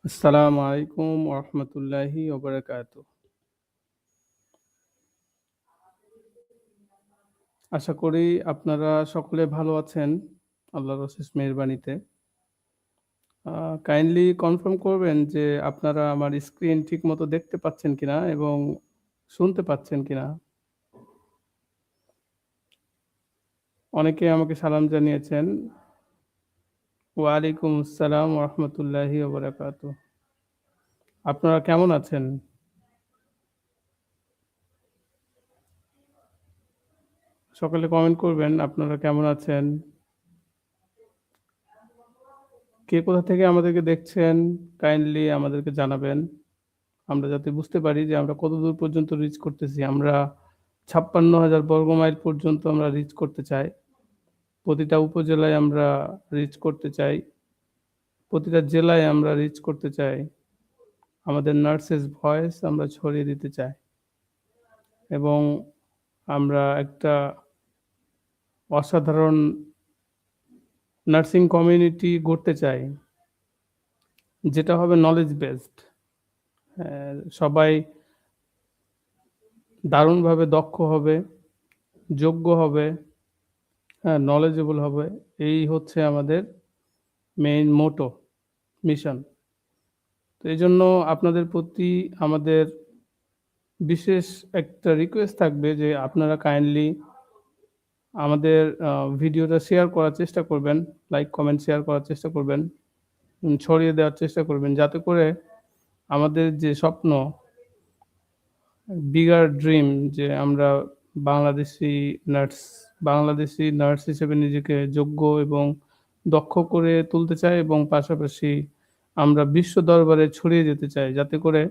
আসসালামু আলাইকুম ওরহমতুল্লাহি ওবারাকাতুহ। আশা করি আপনারা সকলে ভালো আছেন আল্লাহর অশেষ মেহেরবানিতে। আ কাইন্ডলি কনফার্ম করবেন যে আপনারা আমার স্ক্রিন ঠিকমতো দেখতে পাচ্ছেন কিনা এবং শুনতে পাচ্ছেন কিনা? অনেকে আমাকে সালাম জানিয়েছেন। ওয়ালাইকুম আসসালাম ওরহমতুল্লাহি ওবারাকাতুহ। আপনারা কেমন আছেন? সকলে কমেন্ট করবেন আপনারা কেমন আছেন? কে কোথা থেকে আমাদেরকে দেখছেন কাইন্ডলি আমাদেরকে জানাবেন। আমরা যাতে বুঝতে পারি যে আমরা কতদূর পর্যন্ত রিচ করতেছি। আমরা ৫৬,০০০ বর্গমাইল পর্যন্ত আমরা রিচ করতে চাই। প্রতিটা উপজেলায় আমরা রিচ করতে চাই। প্রতিটা জেলায় আমরা রিচ করতে চাই। আমাদের নার্সেস ভয়েস আমরা ছড়িয়ে দিতে চাই। এবং আমরা একটা অসাধারণ নার্সিং কমিউনিটি গড়তে চাই। যেটা হবে নলেজ বেসড। সবাই দারুণভাবে দক্ষ হবে, যোগ্য হবে, knowledgeable হবে। এই হচ্ছে আমাদের মেইন মোটো, মিশন। তো এজন্য আপনাদের প্রতি আমাদের বিশেষ একটা রিকোয়েস্ট থাকবে যে আপনারা কাইন্ডলি আমাদের ভিডিওটা শেয়ার করার চেষ্টা করবেন। লাইক, কমেন্ট, শেয়ার করার চেষ্টা করবেন। ছড়িয়ে দেওয়ার চেষ্টা করবেন যাতে করে আমাদের যে স্বপ্ন, বিগার ড্রিম যে আমরা বাংলাদেশি নার্স বাংলাদেশি নার্স হিসেবে নিজেকে যোগ্য এবং দক্ষ করে তুলতে চাই এবং পাশাপাশি আমরা বিশ্ব দরবারে ছড়িয়ে যেতে চাই। যাতে করে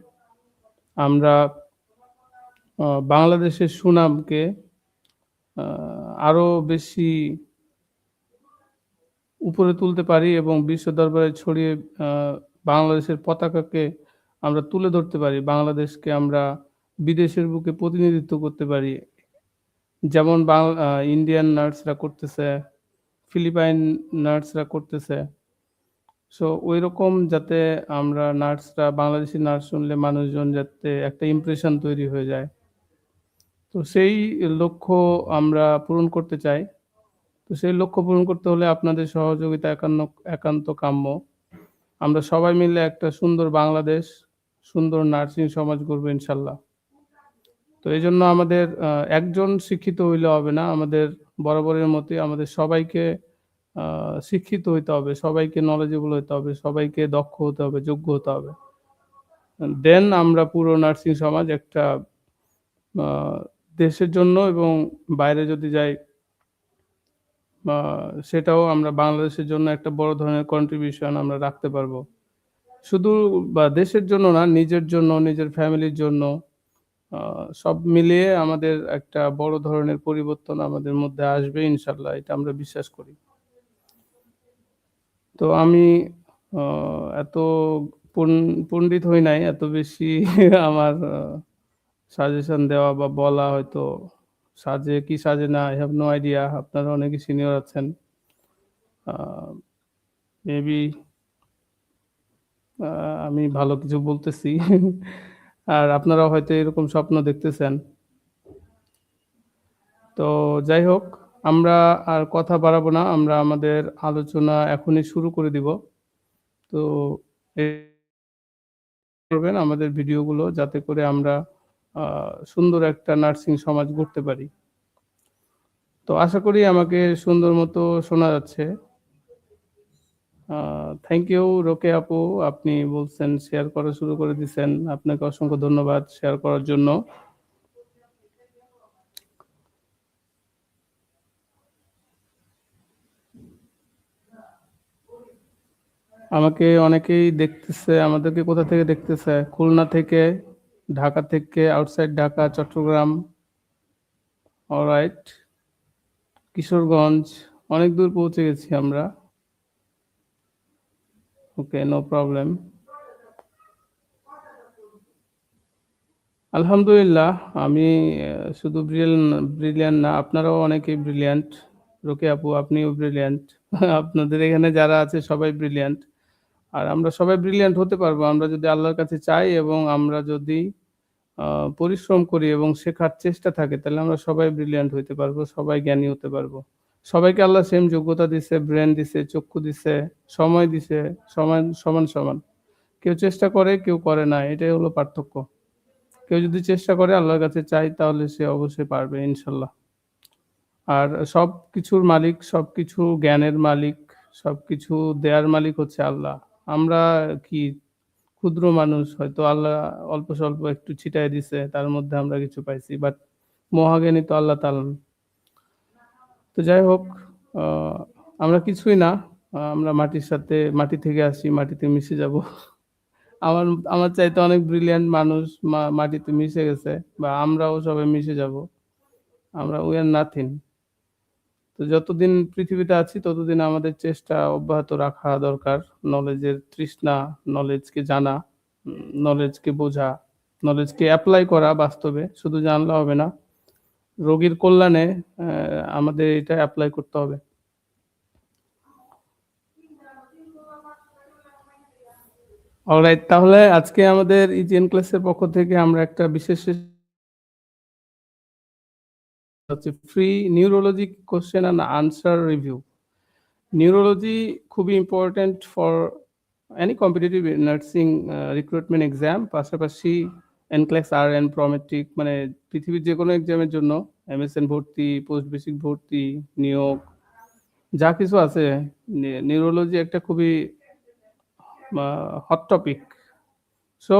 আমরা বাংলাদেশের সুনামকে আ আরো বেশি উপরে তুলতে পারি এবং বিশ্ব দরবারে ছড়িয়ে আ বাংলাদেশের পতাকাকে আমরা তুলে ধরতে পারি। বাংলাদেশকে আমরা বিদেশের বুকে প্রতিনিধিত্ব করতে পারি। যেমন ইন্ডিয়ান নার্সরা করতেছে, ফিলিপাইন নার্সরা করতেছে। সো ঐরকম যাতে আমরা নার্সরা বাংলাদেশি নার্স শুনলে মানুষজন যাতে একটা ইমপ্রেশন তৈরি হয়ে যায়। তো সেই লক্ষ্য আমরা পূরণ করতে চাই। তো সেই লক্ষ্য পূরণ করতে হলে আপনাদের সহযোগিতা একান্ত কাম্য। আমরা সবাই মিলে একটা সুন্দর বাংলাদেশ, সুন্দর নার্সিং সমাজ গড়ব ইনশাল্লাহ। তো এজন্য আমাদের একজন শিক্ষিত হইলে হবে না। আমাদের বরাবরের মতোই আমাদের সবাইকে আ শিক্ষিত হইতে হবে, সবাইকে knowledgeable হইতে হবে, সবাইকে দক্ষ হতে হবে, যোগ্য হতে হবে। দেন আমরা পুরো নার্সিং সমাজ একটা আ দেশের জন্য এবং বাইরে যদি যাই আ সেটাও আমরা বাংলাদেশের জন্য একটা বড় ধরনের কন্ট্রিবিউশন আমরা রাখতে পারবো। শুধু দেশের জন্য না, নিজের জন্য, নিজের ফ্যামিলির জন্য আ সব মিলিয়ে আমাদের একটা বড় ধরনের পরিবর্তন আমাদের মধ্যে আসবে ইনশাআল্লাহ। এটা আমরা বিশ্বাস করি। তো আমি আ এত পন পণ্ডিত হই নাই। এত বেশি আমার সাজেশন দেওয়া বা বলা হয়তো সাজে কি সাজে না, I have no idea. আপনারা অনেকে সিনিয়র আছেন। আ মেবি আ আমি ভালো কিছু বলতেছি। আর আপনারাও হয়তো এরকম স্বপ্ন দেখতেছেন। তো যাই হোক, আমরা আর কথা বাড়াবো না। আমরা আমাদের আলোচনা এখনই শুরু করে দিব। তো এ করবেন আমাদের ভিডিওগুলো যাতে করে আমরা আ সুন্দর একটা নার্সিং সমাজ গড়তে পারি। তো আশা করি আমাকে সুন্দর মতো শোনা যাচ্ছে। আ থ্যাংক ইউ রোকেয়া আপু। আপনি বলছেন শেয়ার করা শুরু করে দিছেন। আপনাকে অসংখ্য ধন্যবাদ শেয়ার করার জন্য। আমাকে অনেকেই দেখতেছে, আমাদেরকে কোথা থেকে দেখতেছে? খুলনা থেকে, ঢাকা থেকে, আউটসাইড ঢাকা, চট্টগ্রাম, অলরাইট। কিশোরগঞ্জ, অনেক দূর পৌঁছে গেছি আমরা। ওকে, নো প্রবলেম। আলহামদুলিল্লাহ আমি শুধু ব্রিলিয়ান্ট না, আপনারাও অনেকেই ব্রিলিয়ান্ট। রোকেয়া আপু আপনিও ব্রিলিয়ান্ট। আপনাদের এখানে যারা আছে সবাই ব্রিলিয়ান্ট। আর আমরা সবাই ব্রিলিয়ান্ট হতে পারবো। আমরা যদি আল্লাহর কাছে চাই এবং আমরা যদি আ পরিশ্রম করি এবং শেখার চেষ্টা থাকে তাহলে আমরা সবাই ব্রিলিয়ান্ট হইতে পারবো, সবাই জ্ঞানী হতে পারবো। সবাইকে আল্লাহ সেম যোগ্যতা দিছে, ব্রেইন দিছে, চক্ষু দিছে, সময় দিছে, সমান। কেউ চেষ্টা করে, কেউ করে না। এটাই হলো পার্থক্য। কেউ যদি চেষ্টা করে আল্লাহর কাছে চায় তাহলে সে অবশ্যই পারবে ইনশাল্লাহ। আর সবকিছুর মালিক, সবকিছু জ্ঞানের মালিক, সবকিছু দেয়ার মালিক হচ্ছে আল্লাহ। আমরা কি ক্ষুদ্র মানুষ, হয়তো আল্লাহ অল্প-স্বল্প একটু ছিটায় দিছে, তার মধ্যে আমরা কিছু পাইছি। বাট মহাজ্ঞানী তো আল্লাহ তাআলা। তো যাই হোক, আ আমরা কিছুই না। আমরা মাটি থেকে আসি, মাটিতে মিশে যাবো। আমার আমার চাইতে অনেক ব্রিলিয়ান্ট মানুষ মাটিতে মিশে গেছে বা আমরাও সবাই মিশে যাবো। we are nothing. তো যতদিন পৃথিবীতে আছি ততদিন আমাদের চেষ্টা অব্যাহত রাখা দরকার। নলেজের তৃষ্ণা, নলেজকে জানা, নলেজকে বোঝা, নলেজকে এপ্লাই করা বাস্তবে। শুধু জানলে হবে না। রোগীর কল্যাণে আমাদের এটা এপ্লাই করতে হবে। অলরাইট, তাহলে আজকে আমাদের ইজিএন ক্লাসের পক্ষ থেকে আমরা একটা বিশেষ হচ্ছে free neurology question and answer review. Neurology খুবই important for any competitive nursing recruitment exam. পাশাপাশি এনক্লেক্স, আরএন, প্রমেট্রিক মানে পৃথিবীর যেকোনো এক্সামের জন্য এমএসএন ভর্তি, পোস্ট বেসিক ভর্তি, নিয়োগ যা কিছু আছে, নিউরোলজি একটা খুবই হট টপিক। সো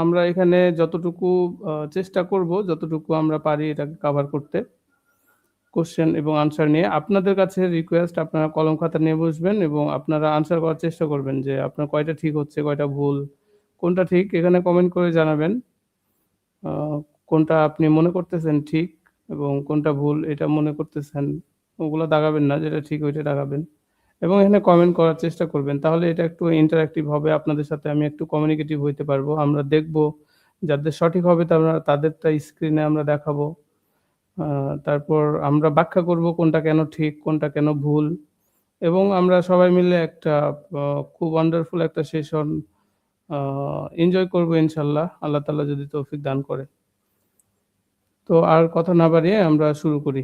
আমরা এখানে যতটুকু চেষ্টা করব, যতটুকু আমরা পারি এটাকে কভার করতে। কোয়েশ্চেন এবং আনসার নিয়ে আপনাদের কাছে রিকোয়েস্ট, আপনারা কলম খাতা নিয়ে বসবেন এবং আপনারা আনসার করার চেষ্টা করবেন যে আপনার কয়টা ঠিক হচ্ছে, কয়টা ভুল, কোনটা ঠিক এখানে কমেন্ট করে জানাবেন। আ কোনটা আপনি মনে করতেছেন ঠিক এবং কোনটা ভুল এটা মনে করতেছেন ওগুলা দাগাবেন না, যেটা ঠিক ওইটা দাগাবেন এবং এখানে কমেন্ট করার চেষ্টা করবেন। তাহলে এটা একটু ইন্টারেক্টিভ হবে। আপনাদের সাথে আমি একটু কমিউনিকেটিভ হইতে পারবো। আমরা দেখব যাদের সঠিক হবে তাদেরটা স্ক্রিনে আমরা দেখাবো। আ তারপর আমরা ব্যাখ্যা করব কোনটা কেন ঠিক, কোনটা কেন ভুল এবং আমরা সবাই মিলে একটা আ খুব ওয়ান্ডারফুল একটা সেশন আ এনজয় করব ইনশাআল্লাহ। আল্লাহ তাআলা যদি তৌফিক দান করে। তো আর কথা না বাড়িয়ে আমরা শুরু করি।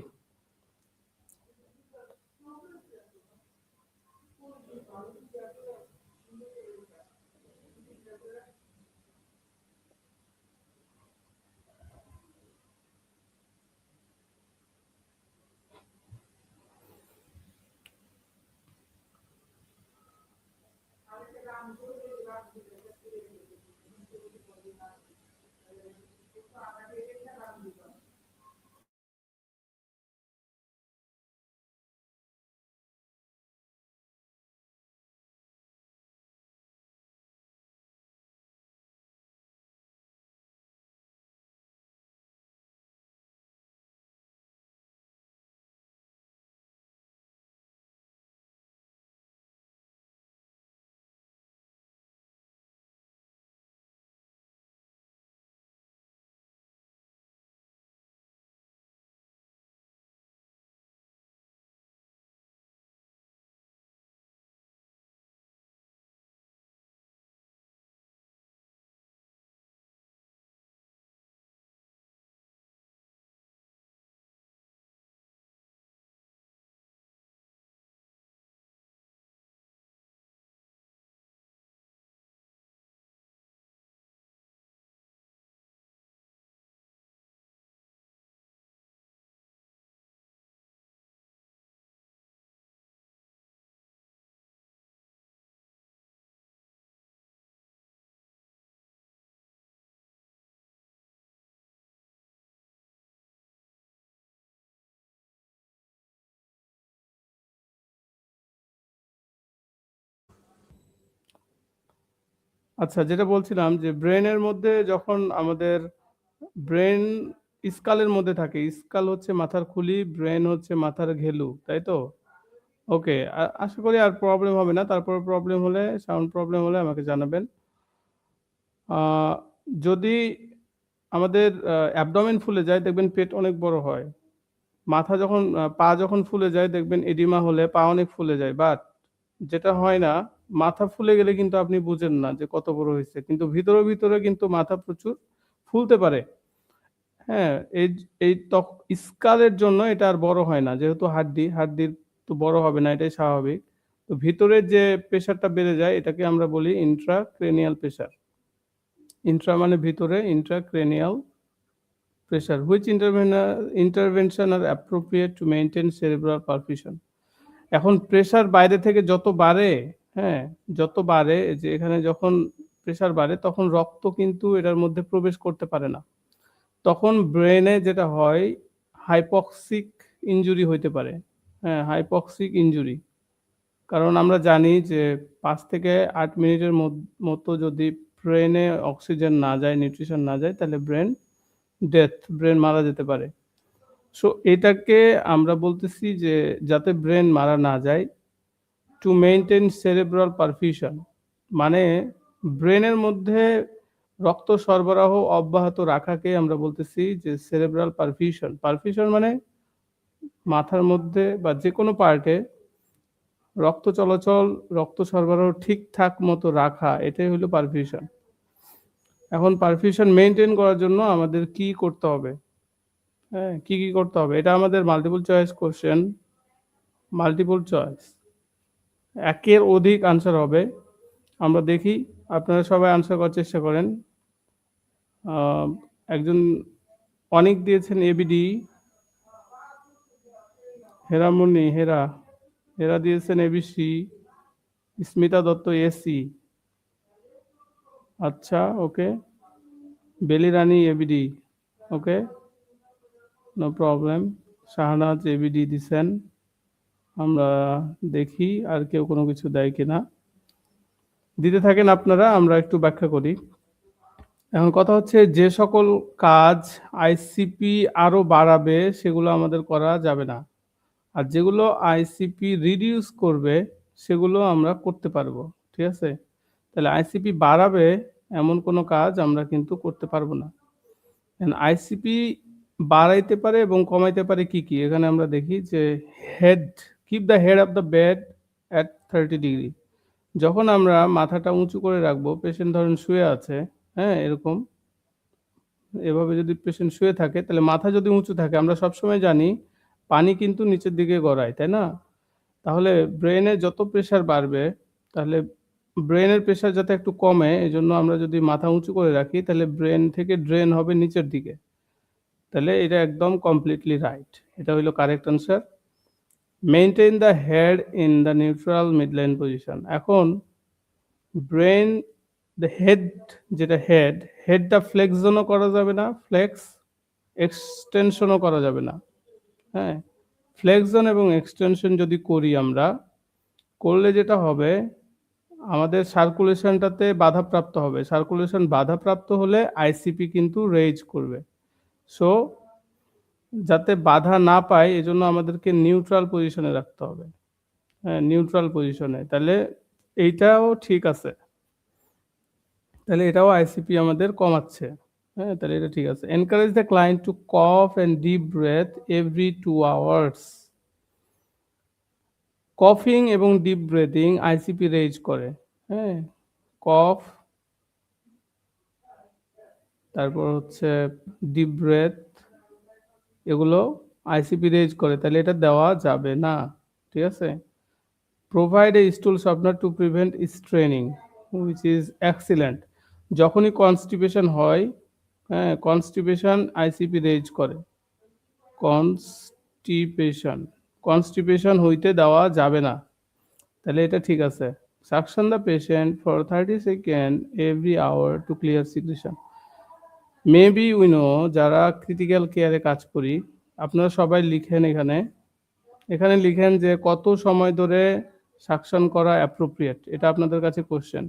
আচ্ছা, যেটা বলছিলাম যে ব্রেইনের মধ্যে যখন আমাদের ব্রেইন স্কালের মধ্যে থাকে। স্কাল হচ্ছে মাথার খুলি, ব্রেইন হচ্ছে মাথার ঘেলু, তাই তো? ওকে। আশা করি আর প্রবলেম হবে না। তারপরে প্রবলেম হলে, সাউন্ড প্রবলেম হলে আমাকে জানাবেন। আ যদি আমাদের অ্যাবডোমেন ফুলে যায় দেখবেন পেট অনেক বড় হয়। মাথা যখন পা যখন ফুলে যায় দেখবেন এডিমা হলে পা অনেক ফুলে যায়। বাট যেটা হয় না মাথা ফুলে গেলে কিন্তু আপনি বুঝেন না যে কত বড় হইছে। কিন্তু ভিতরে কিন্তু মাথা প্রচুর ফুলতে পারে। হ্যাঁ? এই স্কালের জন্য এটা আর বড় হয় না। যেহেতু হাড্ডির তো বড় হবে না, এটাই স্বাভাবিক। তো ভিতরের যে প্রেশারটা বেড়ে যায় এটাকে আমরা বলি intracranial pressure. ইন্ট্রা মানে ভিতরে, intracranial pressure. Which intervention are appropriate to maintain cerebral perfusion? এখন প্রেশার বাইরে থেকে যত বাড়ে, হ্যাঁ? যত বাড়ে যে এখানে যখন প্রেশার বাড়ে তখন রক্ত কিন্তু এটার মধ্যে প্রবেশ করতে পারে না। তখন ব্রেইনে যেটা হয় হাইপক্সিক ইনজুরি হইতে পারে। হ্যাঁ, হাইপক্সিক ইনজুরি। কারণ আমরা জানি যে ৫ থেকে ৮ মিনিটের মতো যদি ব্রেইনে অক্সিজেন না যায়, নিউট্রিশন না যায় তাহলে ব্রেন মারা যেতে পারে। সো এটাকে আমরা বলতেছি যে যাতে ব্রেন মারা না যায় টু মেইনটেইন সেরেব্রাল পারফিউশন মানে ব্রেনের মধ্যে রক্ত সরবরাহ অব্যাহত রাখাকে আমরা বলতেছি যে সেরেব্রাল পারফিউশন। পারফিউশন মানে মাথার মধ্যে বা যেকোনো পার্টে রক্ত চলাচল, রক্ত সরবরাহ ঠিকঠাক মতো রাখা এটাই হলো পারফিউশন। এখন পারফিউশন মেইনটেইন করার জন্য আমাদের কি করতে হবে? হ্যাঁ, কি করতে হবে? এটা আমাদের multiple choice question. Multiple choice. একের অধিক আনসার হবে। আমরা দেখি আপনারা সবাই আনসার করার চেষ্টা করেন। একজন অনিক দিয়েছেন এবিডি, হেরামণি হেরা দিয়েছেন এবিসি, স্মিতা দত্ত এসি। আচ্ছা, ওকে। বেলি রানী এবিডি, ওকে, নো প্রবলেম। শাহনাজ এবিডি দিছেন। আমরা দেখি আর কেউ কোনো কিছু দেয় কিনা। দিতে থাকেন আপনারা, আমরা একটু ব্যাখ্যা করি। এখন কথা হচ্ছে যে সকল কাজ আইসিপি আরো বাড়াবে সেগুলো আমাদের করা যাবে না। আর যেগুলো আইসিপি রিডিউস করবে সেগুলো আমরা করতে পারবো। ঠিক আছে? তাহলে আইসিপি বাড়াবে এমন কোনো কাজ আমরা কিন্তু করতে পারবো না। আইসিপি বাড়াইতে পারে এবং কমাইতে পারে কি? এখানে আমরা দেখি যে keep the head of the bed at 30 degree. যখন আমরা মাথাটা উঁচু করে রাখবো, পেশেন্ট ধরেন শুয়ে আছে, হ্যাঁ? এভাবে যদি পেশেন্ট শুয়ে থাকে তাহলে মাথা যদি উঁচু থাকে আমরা সবসময় জানি পানি কিন্তু নিচের দিকে গড়ায়, তাই না? তাহলে ব্রেইনে যত প্রেশার বাড়বে তাহলে ব্রেইনের প্রেশার যাতে একটু কমে এজন্য আমরা যদি মাথা উঁচু করে রাখি তাহলে ব্রেন থেকে ড্রেন হবে নিচের দিকে। তাহলে এটা একদম কমপ্লিটলি রাইট। এটা হইল correct answer. Maintain the head in the neutral midline position. এখন ব্রেন দ্য হেড যেটা হেডটা ফ্লেক্সনও করা যাবে না, এক্সটেনশনও করা যাবে না। হ্যাঁ, ফ্লেক্সন এবং এক্সটেনশন যদি করি আমরা, করলে যেটা হবে আমাদের সার্কুলেশনটাতে বাধাপ্রাপ্ত হবে। সার্কুলেশন বাধাপ্রাপ্ত হলে আইসিপি কিন্তু রেইজ করবে। সো যাতে বাধা না পায় এজন্য আমাদেরকে নিউট্রাল পজিশনে রাখতে হবে। হ্যাঁ, নিউট্রাল পজিশনে। তাহলে এইটাও ঠিক আছে। তাহলে এটাও আইসিপি আমাদের কমাচ্ছে। হ্যাঁ, তাহলে এটা ঠিক আছে। Encourage the client to cough and deep breath every 2 hours. কফিং এবং ডিপ ব্রেথিং আইসিপি রেইজ করে। হ্যাঁ, কফ, তারপর হচ্ছে ডিপ ব্রেথ, এগুলো আইসিপি রেইজ করে, তাহলে এটা দেওয়া যাবে না। ঠিক আছে? Provide a stool softener to prevent straining which is excellent. যখনই কনস্টিপেশন হয়, হ্যাঁ, কনস্টিপেশন আইসিপি রেইজ করে। কনস্টিপেশন হইতে দেওয়া যাবে না। তাহলে এটা ঠিক আছে। Suction the patient for 30 second every hour to clear secretion. Maybe we know, যারা ক্রিটিক্যাল কেয়ারে কাজ করি আপনারা সবাই লিখেন এখানে লিখেন যে কত সময় ধরে সাকশন করা অ্যাপ্রোপ্রিয়েট। এটা আপনাদের কাছে কোশ্চেন।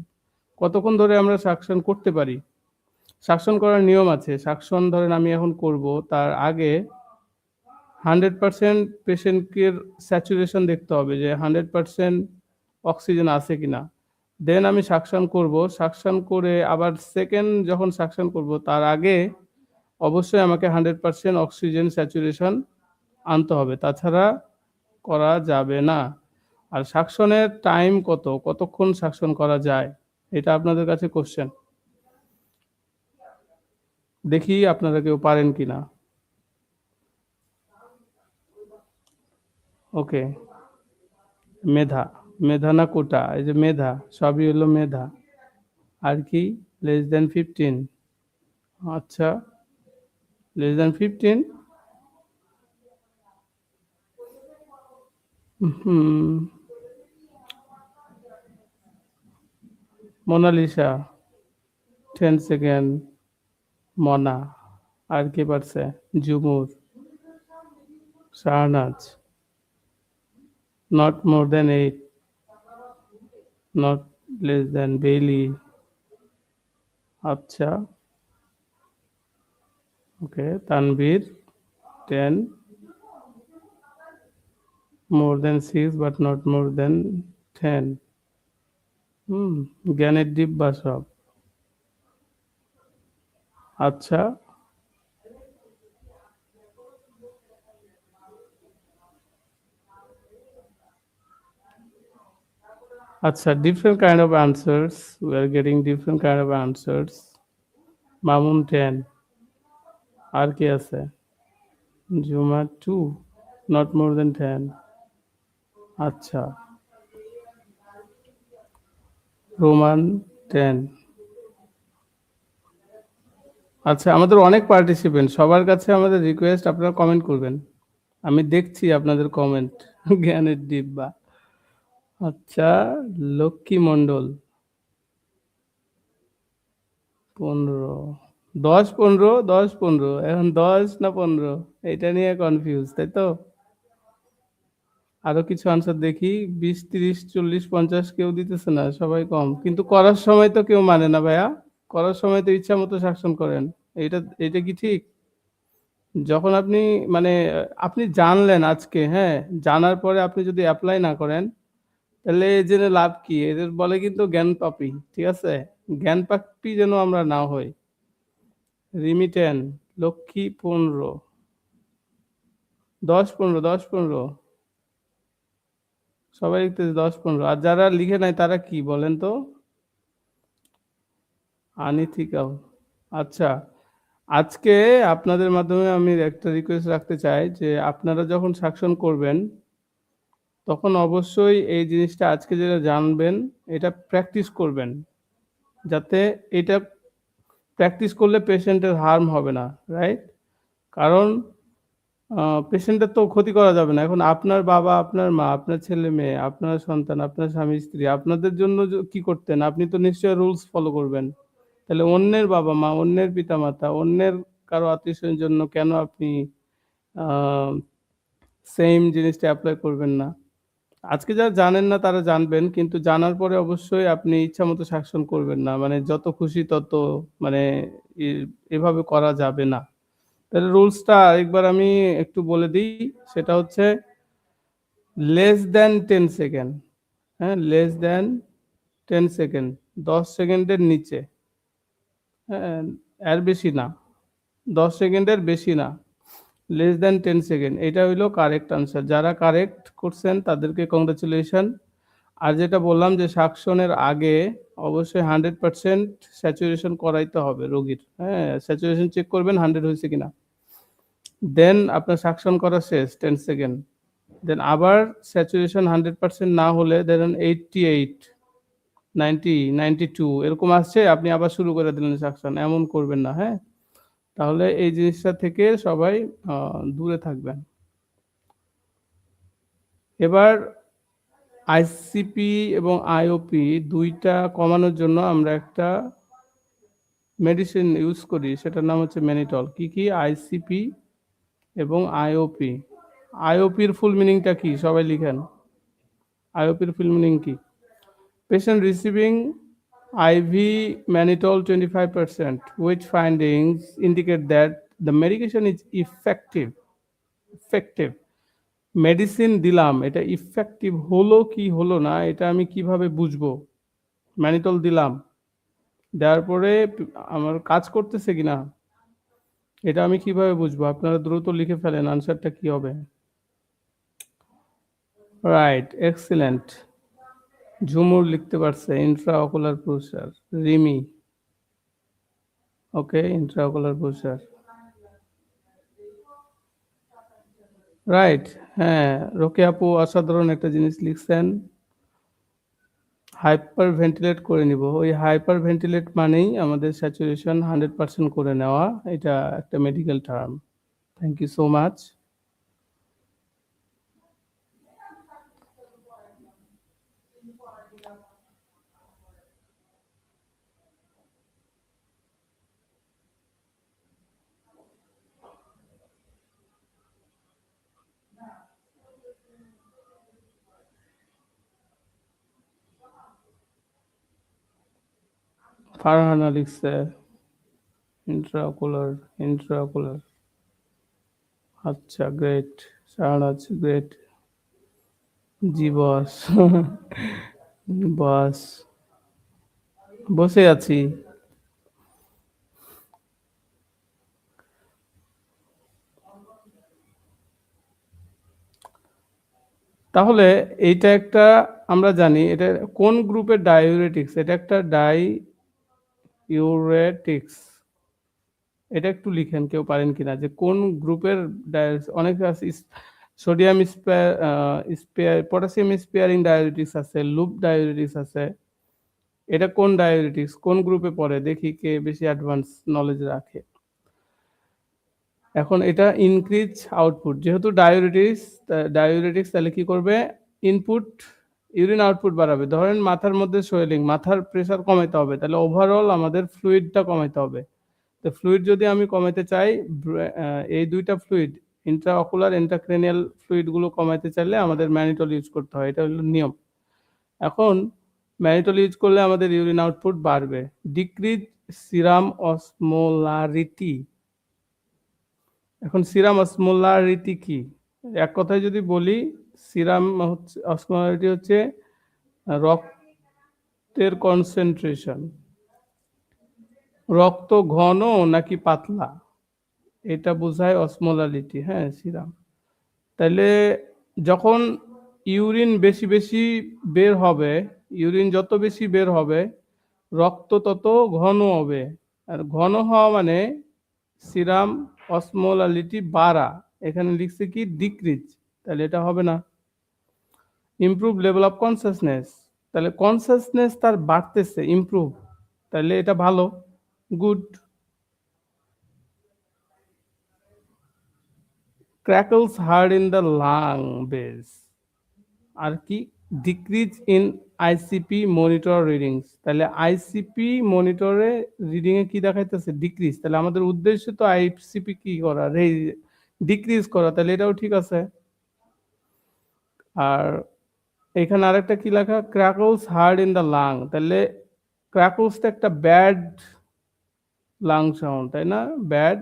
কতক্ষণ ধরে আমরা সাকশন করতে পারি? সাকশন করার নিয়ম আছে। সাকশন ধরেন আমি এখন করব, তার আগে 100% পেশেন্টের স্যাচুরেশন দেখতে হবে যে 100% অক্সিজেন আছে কিনা। দেন আমি সাকশন করব। সাকশন করে আবার সেকেন্ড যখন সাকশন করব তার আগে অবশ্যই আমাকে 100% অক্সিজেন স্যাচুরেশন আনতে হবে, তাছাড়া করা যাবে না। আর সাকশনের টাইম কত? কতক্ষণ সাকশন করা যায়? এটা আপনাদের কাছে কোয়েশ্চেন। দেখি আপনারা কেউ পারেন কিনা? ওকে। মেধা। মেধা না কোটা? এই যে মেধা, সবই হলো মেধা। আর কি? less than 15? আচ্ছা, less than 15? হুম। মোনালিসা 10 সেকেন্ড। মনা। আর কে পারছে? Jhumur. Shahnaz not more than 8, not less than বেইলি। আচ্ছা, okay. Tanvir 10, more than 6 but not more than 10। জ্ঞানের ডিব্বা সব। আচ্ছা, আচ্ছা, different kind of answers, we are getting different kind of answers। Mamun 10। আর কে আছে? জুমা 2, not more than 10। আচ্ছা, রোমান 10। আচ্ছা, আমাদের অনেক পার্টিসিপেন্ট, সবার কাছে আমাদের রিকোয়েস্ট আপনারা কমেন্ট করবেন। আমি দেখছি আপনাদের কমেন্ট। জ্ঞানের ডিব্বা। আচ্ছা, লক্ষ্মী মণ্ডল 15। 10 15 10 15, এখন 10 না 15 এটা নিয়ে কনফিউজ, তাই তো? আরো কিছু আনসার দেখি। 20 30 40 50 কেউ দিতেছে না, সবাই কম। কিন্তু করার সময় তো কেউ মানে না ভাইয়া। করার সময় তো ইচ্ছা মতো শাসন করেন। এটা কি ঠিক? যখন আপনি মানে আপনি জানলেন আজকে, হ্যাঁ? জানার পরে আপনি যদি এপ্লাই না করেন, তাহলে এ জেনে লাভ কি? এদের বলে কিন্তু জ্ঞানপাপী। ঠিক আছে? জ্ঞানপাপী যেন আমরা না হই। রিমি 10, লক্ষ্মী 15, 10 15 10 15, সবাই লিখতেছে 10 15। আর যারা লিখে নাই তারা কি বলেন তো? আনিথিকাও। আচ্ছা, আজকে আপনাদের মাধ্যমে আমি একটা রিকোয়েস্ট রাখতে চাই যে আপনারা যখন সাকশন করবেন, তখন অবশ্যই এই জিনিসটা আজকে যেটা জানবেন এটা প্র্যাকটিস করবেন। যাতে এটা প্র্যাকটিস করলে পেশেন্টের হার্ম হবে না, রাইট? কারণ পেশেন্টের তো ক্ষতি করা যাবে না। এখন আপনার বাবা, আপনার মা, আপনার ছেলে-মেয়ে, আপনার সন্তান, আপনার স্বামী-স্ত্রী আপনাদের জন্য কি করতেন? আপনি তো নিশ্চয়ই রুলস ফলো করবেন। তাহলে অন্যের বাবা-মা, অন্যের পিতামাতা, অন্যের কারো আত্মীয়স্বজনের জন্য কেন আপনি আ সেইম জিনিসটা এপ্লাই করবেন না? আজকে যারা জানেন না তারা জানবেন। কিন্তু জানার পরে অবশ্যই আপনি ইচ্ছামতো শাসন করবেন না। মানে যত খুশি তত মানে এ এভাবে করা যাবে না। তাহলে রুলসটা আরেকবার আমি একটু বলে দিই। সেটা হচ্ছে less than 10 সেকেন্ড। হ্যাঁ? less than 10 second. 10 সেকেন্ডের নিচে। হ্যাঁ? এর বেশি না। 10 সেকেন্ডের বেশি না। less than 10 second. এটা হইলো কারেক্ট আনসার। যারা কারেক্ট করছেন তাদেরকে কংগ্রাচুলেশন। আর যেটা বললাম যে সাকশনের আগে অবশ্যই 100% স্যাচুরেশন করাইতে হবে রোগীর। হ্যাঁ? স্যাচুরেশন চেক করবেন 100 হইছে কিনা। দেন আপনার সাকশন করা শেষ 10 সেকেন্ড। দেন আবার স্যাচুরেশন 100% না হলে ধরেন 88, 90, 92 এরকম আসছে, আপনি আবার শুরু করে দিলেন সাকশন। এমন করবেন না, হ্যাঁ? তাহলে এই জিনিসটা থেকে সবাই দূরে থাকবেন। এবার আইসিপি এবং আইওপি ২ টা কমানোর জন্য আমরা একটা মেডিসিন ইউজ করি, সেটার নাম হচ্ছে ম্যানিটল। কি? আইসিপি এবং আইওপি। আইওপির ফুল মিনিংটা কি? সবাই লিখেন। আইওপির ফুল মিনিং কি? Patient receiving IV mannitol 25%, which findings indicate that the medication is effective। Medicine দিলাম, এটা ইফেক্টিভ হলো কি হলো না এটা আমি কিভাবে বুঝবো? ম্যানিটল দিলাম, দেওয়ার পরে আমার কাজ করতেছে কিনা এটা আমি কিভাবে বুঝবো? আপনারা দ্রুত লিখে ফেলেন আনসারটা কি হবে? Right, excellent. ঝুমুর লিখতে পারছে ইন্ট্রাঅকুলার প্রেসার। রিমি, ওকে, ইন্ট্রাঅকুলার প্রেসার। রাইট, হ্যাঁ, রোকেয়া আপু অসাধারণ একটা জিনিস লিখছেন। হাইপার ভেন্টিলেট করে নিব। ওই হাইপার ভেন্টিলেট মানেই আমাদের স্যাচুরেশন 100% করে নেওয়া। এটা একটা medical term. Thank you so much. Farhana লিখছে ইন্ট্রাঅকুলার, ইন্ট্রাঅকুলার। আচ্ছা, গ্রেট। শাহনাজ, গ্রেট। জি বস। বস, বসে আছি। তাহলে এইটা একটা, আমরা জানি এটা কোন গ্রুপের ডাইউরেটিক্স। এটা একটা ডাইউরেটিক্স। এটা একটু লিখেন কেউ পারেন কিনা, যে কোন গ্রুপের অনেক আছে। Sodium spare, potassium sparing diuretics আছে, লুপ ডাইউরেটিক্স আছে। এটা কোন ডাইউরেটিক্স, কোন গ্রুপে পড়ে, দেখি কে বেশি অ্যাডভান্স নলেজ রাখে। এখন এটা ইনক্রিজ আউটপুট, যেহেতু ডাইউরেটিক্স তাহলে কি করবে, ইনপুট ইউরিন আউটপুট বাড়াবে। ধরেন মাথার মধ্যে সোয়েলিং, মাথার প্রেসার কমাইতে হবে, তাহলে ওভারঅল আমাদের ফ্লুইডটা কমাইতে হবে। তো ফ্লুইড যদি আমি কমাইতে চাই, এই দুইটা ফ্লুইড, ইন্ট্রাঅকুলার ইন্ট্রাক্রেনিয়াল ফ্লুইডগুলো কমাইতে চাইলে আমাদের ম্যানিটল ইউজ করতে হয়, এটা হলো নিয়ম। এখন ম্যানিটল ইউজ করলে আমাদের ইউরিন আউটপুট বাড়বে। Decrease serum osmolarity. এখন সিরাম অসমোলারিটি কি, এক কথায় যদি বলি, সিরাম হচ্ছে, অসমোলারিটি হচ্ছে রক্তের কনসেন্ট্রেশন। রক্ত ঘন নাকি পাতলা, এটা বোঝায় অসমোলারিটি। হ্যাঁ, সিরাম। তাহলে যখন ইউরিন বেশি বেশি বের হবে, ইউরিন যত বেশি বের হবে, রক্ত তত ঘন হবে। আর ঘন হওয়া মানে সিরাম অসমোলারিটি বাড়া। এখানে লিখছে কি ডিক্রিজ, তাহলে এটা হবে না। ইমপ্রুভ লেভেল অফ কনসাসনেস, তাহলে কনসাসনেস তার বাড়তেছে, ইমপ্রুভ, তাহলে এটা ভালো, good. Crackles heard in the lung base. আর কি, decrease in ICP monitor readings, তাহলে আইসিপি মনিটরে রিডিংয়ে কি দেখাইতেছে, ডিক্রিজ। তাহলে আমাদের উদ্দেশ্য তো আইসিপি কি করা, ডিক্রিজ করা, তাহলে এটাও ঠিক আছে। আর এখানে আরেকটা কি লেখা, ক্র্যাকলস হার্ড ইন দ্য লাং, তাহলে ক্র্যাকলসটা একটা ব্যাড লাং সাউন্ড, তাই না? Bad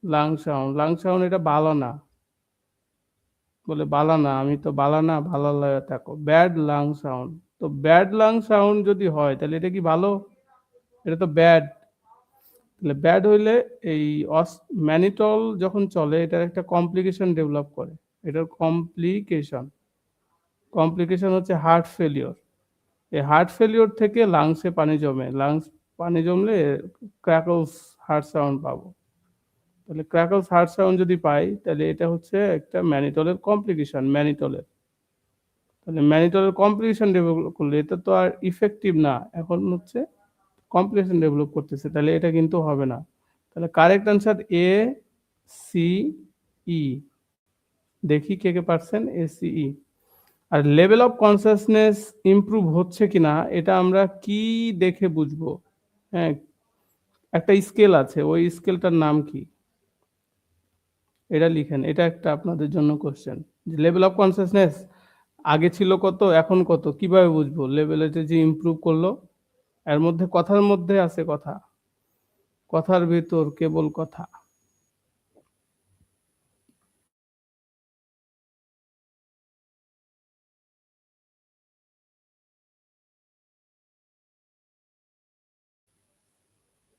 lung sound, lung sound, এটা ভালো না। বলে বালা না, আমি তো বালা না, ভালো লাগে থাকো, ব্যাড লাং সাউন্ড। তো ব্যাড লাং সাউন্ড যদি হয় তাহলে এটা কি ভালো? এটা তো ব্যাড। তাহলে ব্যাড হইলে এই ম্যানিটল যখন চলে, এটার একটা কমপ্লিকেশন ডেভেলপ করে। এটার কমপ্লিকেশন হচ্ছে হার্ট ফেলিওর। এই হার্ট ফেলিওর থেকে লাংসে পানি জমে, লাংস পানি জমলে ক্র্যাকলস হার্ট সাউন্ড পাবো। তাহলে ক্র্যাকলস হার্ট সাউন্ড যদি পাই, তাহলে এটা হচ্ছে একটা ম্যানিটলের কমপ্লিকেশন, ম্যানিটলের। তাহলে ম্যানিটলের কমপ্লিকেশন ডেভেলপ করলে এটা তো আর ইফেক্টিভ না, এখন হচ্ছে কমপ্লিকেশন ডেভেলপ করতেছে, তাহলে এটা কিন্তু হবে না। তাহলে correct answer A C E. দেখি কে কে পারছেন এ সি ই। আর লেভেল অফ কনসাসনেস ইমপ্রুভ হচ্ছে কিনা এটা আমরা কি দেখে বুঝবো? হ্যাঁ, একটা স্কেল আছে, ওই স্কেলটার নাম কি, এটা লিখেন। এটা একটা আপনাদের জন্য কোশ্চেন, যে লেভেল অফ কনসাসনেস আগে ছিল কত, এখন কত, কিভাবে বুঝবো লেভেলটা যে ইমপ্রুভ করলো? এর মধ্যে কথার মধ্যে আছে কথা, কথার ভেতর কেবল কথা।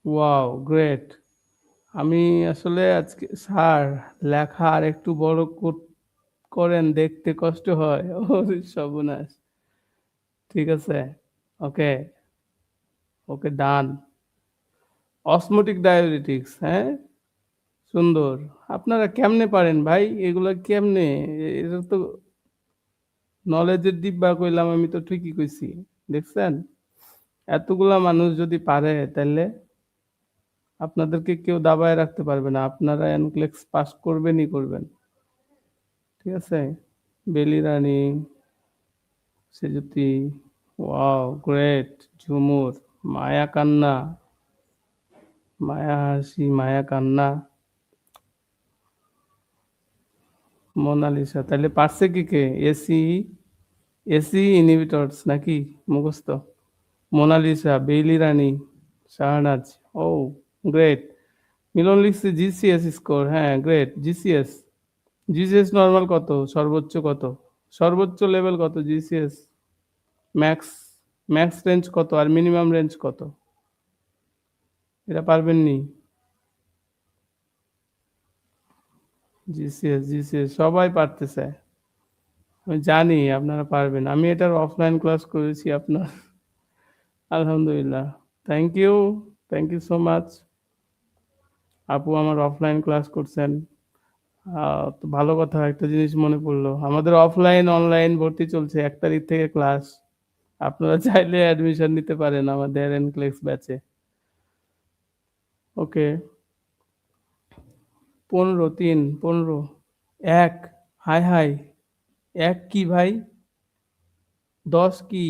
Wow, great. আমি আসলে আজকে স্যার লেখা আর একটু বড় করেন, দেখতে কষ্ট হয়। ওরে সর্বনাশ! ঠিক আছে। ওকে, ওকে ডান। অসমোটিক ডায়াবেটিকস, হ্যাঁ? সুন্দর। আপনারা কেমনে পারেন ভাই? এগুলা কেমনে? এটা তো নলেজের ডিব্বা কইলাম আমি তো ঠিকই কইছি। দেখছেন? এতগুলা মানুষ যদি পারে তাইলে আপনাদেরকে কেউ দাবায় রাখতে পারবে না। আপনারা NCLEX পাস করবেনই করবেন। ঠিক আছে? বেলি রানী, সেজুতি, ওয়াও গ্রেট! ঝুমুর, মায়া কান্না, মায়া হাসি, মায়া কান্না, মোনালিসা। তাইলে পারছে কি কে? এসি ইনহিবিটরস নাকি মুখস্থ? মোনালিসা, বেইলি রানী, শাহনাজ। ও গ্রেট! মিলন লিখছে জিসিএস স্কোর। হ্যাঁ, গ্রেট। জিসিএস। জিসিএস নরমাল কত? সর্বোচ্চ কত? সর্বোচ্চ লেভেল কত জিসিএস? ম্যাক্স ম্যাক্স রেঞ্জ কত আর মিনিমাম রেঞ্জ কত? এটা পারবেন নি? জিসিএস সবাই পারতেছে। আমি জানি আপনারা পারবেন। আমি এটার অফলাইন ক্লাস করেছি আপনার। আলহামদুলিল্লাহ। Thank you. Thank you so much. আপু আমার অফলাইন ক্লাস করছেন। তো ভালো কথা, একটা জিনিস মনে পড়লো। আমাদের অফলাইন অনলাইন ভর্তি চলছে। ১ তারিখ থেকে ক্লাস। আপনারা চাইলে অ্যাডমিশন নিতে পারেন আমাদের NCLEX ব্যাচে। ওকে। ১৫, ৩, ১৫, ১ হায় হায়! ১ কি ভাই? ১০ কি?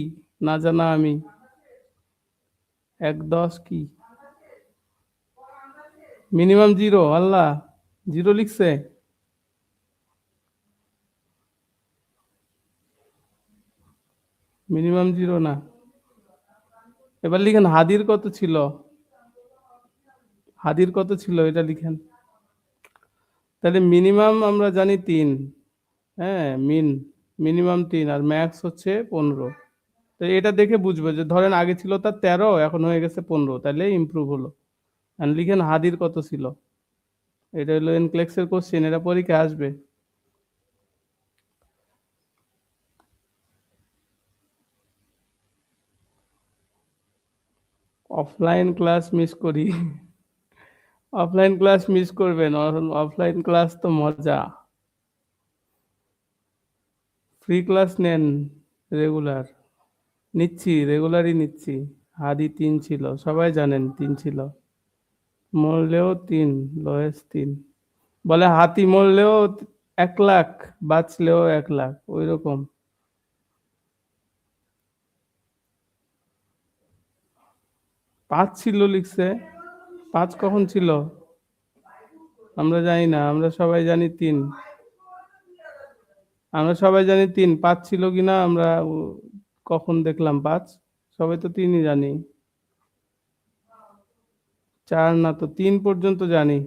না জানা আমি। ১ ১০ কি? মিনিমাম 0 আল্লাহ! 0 লিখছে? মিনিমাম 0 না। এবার লিখেন হাদির কত ছিল? হাদির কত ছিল এটা লিখেন। তাহলে মিনিমাম আমরা জানি ৩। হ্যাঁ, মিনিমাম ৩ আর ম্যাক্স হচ্ছে ১৫। তো এটা দেখে বুঝবে যে ধরেন আগে ছিল তার ১৩ এখন হয়ে গেছে ১৫ তাইলে ইমপ্রুভ হলো। আর লিখেন হাদির কত ছিল? এটা হলো NCLEX এর কোশ্চেন, এটা পরীক্ষায় আসবে। অফলাইন ক্লাস মিস করি। অফলাইন ক্লাস মিস করবেন। অফলাইন ক্লাস তো মজা। ফ্রি ক্লাস নেন রেগুলার। নিচ্ছি, রেগুলারই নিচ্ছি। হাদি ৩ ছিল। সবাই জানেন ৩ ছিল। মরলেও ৩, লোয়েস্ট ৩। বলে হাতি মরলেও ১,০০,০০০, বাঁচলেও ১,০০,০০০ ঐরকম। ৫ ছিল লিখছে। ৫ কখন ছিল? আমরা জানি না। আমরা সবাই জানি ৩। আমরা সবাই জানি ৩। ৫ ছিল কিনা আমরা কখন দেখলাম ৫? সবাই তো ৩ই জানি। ৪ না তো ৩ পর্যন্ত জানি।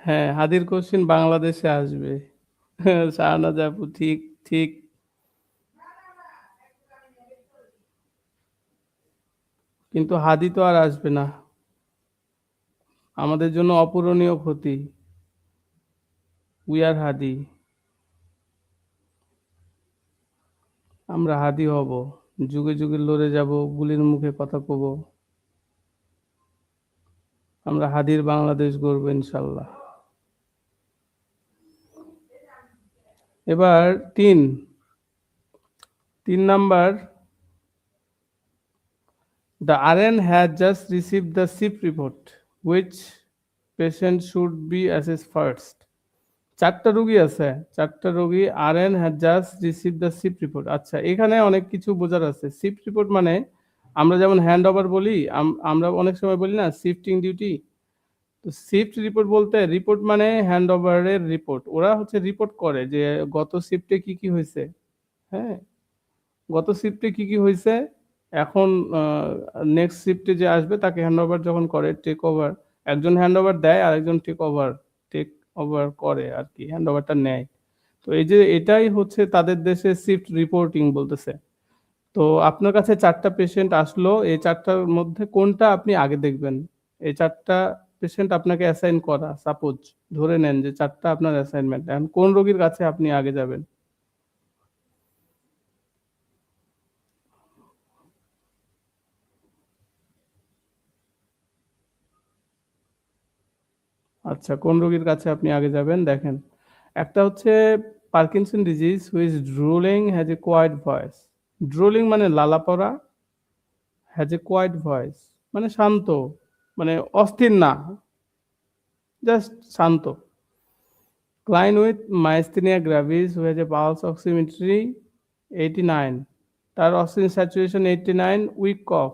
হ্যাঁ, হাদির কোশ্চেন বাংলাদেশে আসবে। শাহনাজ আপু ঠিক, ঠিক। কিন্তু হাদি তো আর আসবে না। আমাদের জন্য অপূরণীয় ক্ষতি। উই আর হাদি। আমরা হাদি হব। যুগে যুগে লড়ে যাব, গুলির মুখে কথা কব। আমরা হাদির বাংলাদেশ গড়ব ইনশাল্লাহ। এবার ৩ number. The RN has just received the SIP report. Which patient should be assessed first? ৪টা রোগী আছে। ৪টা রোগী RN has just received the SIP report. আচ্ছা, এখানে অনেক কিছু বোঝার আছে। SIP রিপোর্ট মানে আমরা যেমন হ্যান্ড ওভার বলি, আমরা অনেক সময় বলি না শিফটিং ডিউটি। তো শিফট রিপোর্ট বলতে রিপোর্ট মানে হ্যান্ড ওভারের রিপোর্ট। ওরা হচ্ছে রিপোর্ট করে যে গত শিফটে কি হইছে। হ্যাঁ? গত শিফটে কি হইছে, এখন নেক্সট শিফটে যে আসবে তাকে হ্যান্ডওভার যখন করে টেক ওভার, একজন হ্যান্ডওভার দেয় আরেকজন টেক ওভার করে আরকি, হ্যান্ডওভারটা নেয়। তো এই যে এটাই হচ্ছে তাদের দেশে শিফট রিপোর্টিং বলতেছে। তো আপনার কাছে ৪ টা পেশেন্ট আসলো, এই ৪ টার মধ্যে কোনটা আপনি আগে দেখবেন? এই ৪ টা পেশেন্ট আপনাকে অ্যাসাইন করা। সাপোজ ধরে নেন যে ৪ টা আপনার অ্যাসাইনমেন্ট। এখন কোন রোগীর কাছে আপনি আগে যাবেন? আচ্ছা, কোন রোগীর কাছে আপনি আগে যাবেন? দেখেন, একটা হচ্ছে Parkinson disease which drooling has a quiet voice. Drooling মানে লালা পড়া, হ্যাজ এ কোয়াইট ভয়েস মানে শান্ত, মানে অস্থির না, জাস্ট শান্ত। Client with myasthenia gravis who has a pulse oximetry 89, তার অক্সিজেন স্যাচুরেশন 89, উইক কফ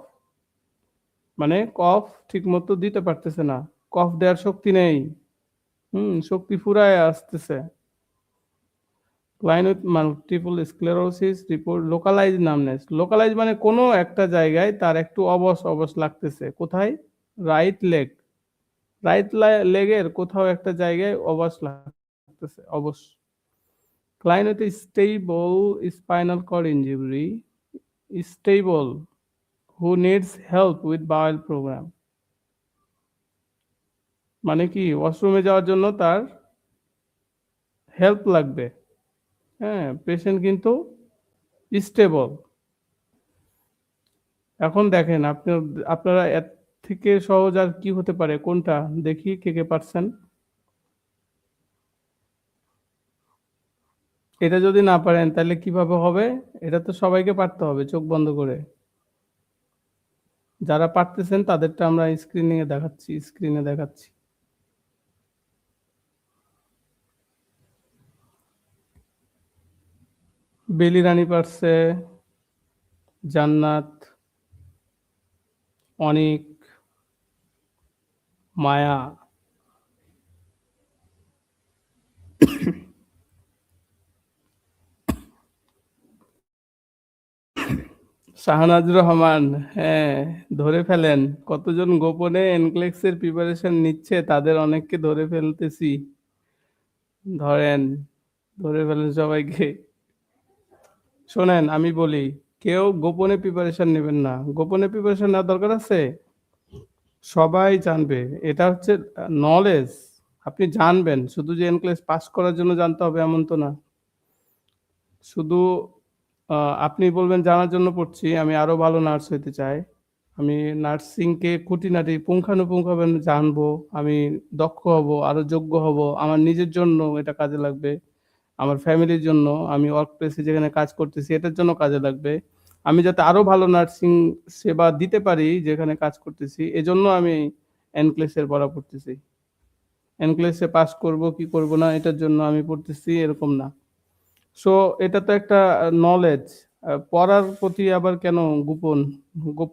মানে কফ ঠিকমতো দিতে পারতেছে না, কফ দেওয়ার শক্তি নেই, শক্তি ফুরায় আসতেছে। Client with multiple sclerosis report localise numbness. Localise মানে কোনো একটা জায়গায় তার একটু অবশ অবশ লাগতেছে। কোথায়? Right leg. রাইট লেগের কোথাও একটা জায়গায় অবশ লাগতেছে, অবশ। Client with stable spinal cord injury, stable, who needs help with bowel programme. মানে কি ওয়াশরুমে যাওয়ার জন্য তার হেল্প লাগবে। হ্যাঁ, পেশেন্ট কিন্তু স্টেবল। এখন দেখেন আপনারা এর থেকে সহজ আর কি হতে পারে? কোনটা? দেখি কে পারছেন? এটা যদি না পারেন তাহলে কিভাবে হবে? এটা তো সবাইকে পারতে হবে চোখ বন্ধ করে। যারা পারতেছেন তাদেরটা আমরা স্ক্রিনে দেখাচ্ছি। বেলি রানী পারছে, জান্নাত, অনিক, মায়া, শাহনাজ রহমান। হ্যাঁ, ধরে ফেলেন। কতজন গোপনে এনক্লেক্স এর প্রিপারেশন নিচ্ছে তাদের অনেককে ধরে ফেলতেছি। ধরেন, ধরে ফেলেন সবাইকে। শোনেন আমি বলি, কেউ গোপনে প্রিপারেশন নেবেন না। গোপনে প্রিপারেশন নেওয়ার দরকার আছে? সবাই জানবে। এটা হচ্ছে নলেজ। আপনি জানবেন। শুধু যে এনক্লেক্স পাস করার জন্য জানতে হবে এমন তো না। শুধু আ আপনি বলবেন জানার জন্য পড়ছি, আমি আরো ভালো নার্স হইতে চাই। আমি নার্সিংকে খুঁটিনাটি পুঙ্খানুপুঙ্খভাবে জানবো। আমি দক্ষ হবো, আরো যোগ্য হবো। আমার নিজের জন্য এটা কাজে লাগবে। আমার ফ্যামিলির জন্য, আমি ওয়ার্ক প্লেসে যেখানে কাজ করতেছি এটার জন্য কাজে লাগবে। আমি যাতে আরো ভালো নার্সিং সেবা দিতে পারি যেখানে কাজ করতেছি, এজন্য আমি এনক্লেস এর পড়া পড়তেছি। এনক্লেস এ পাস করব কি করব না এটার জন্য আমি পড়তেছি এরকম না। সো এটা তো একটা নলেজ। পড়ার প্রতি আবার কেন গোপন?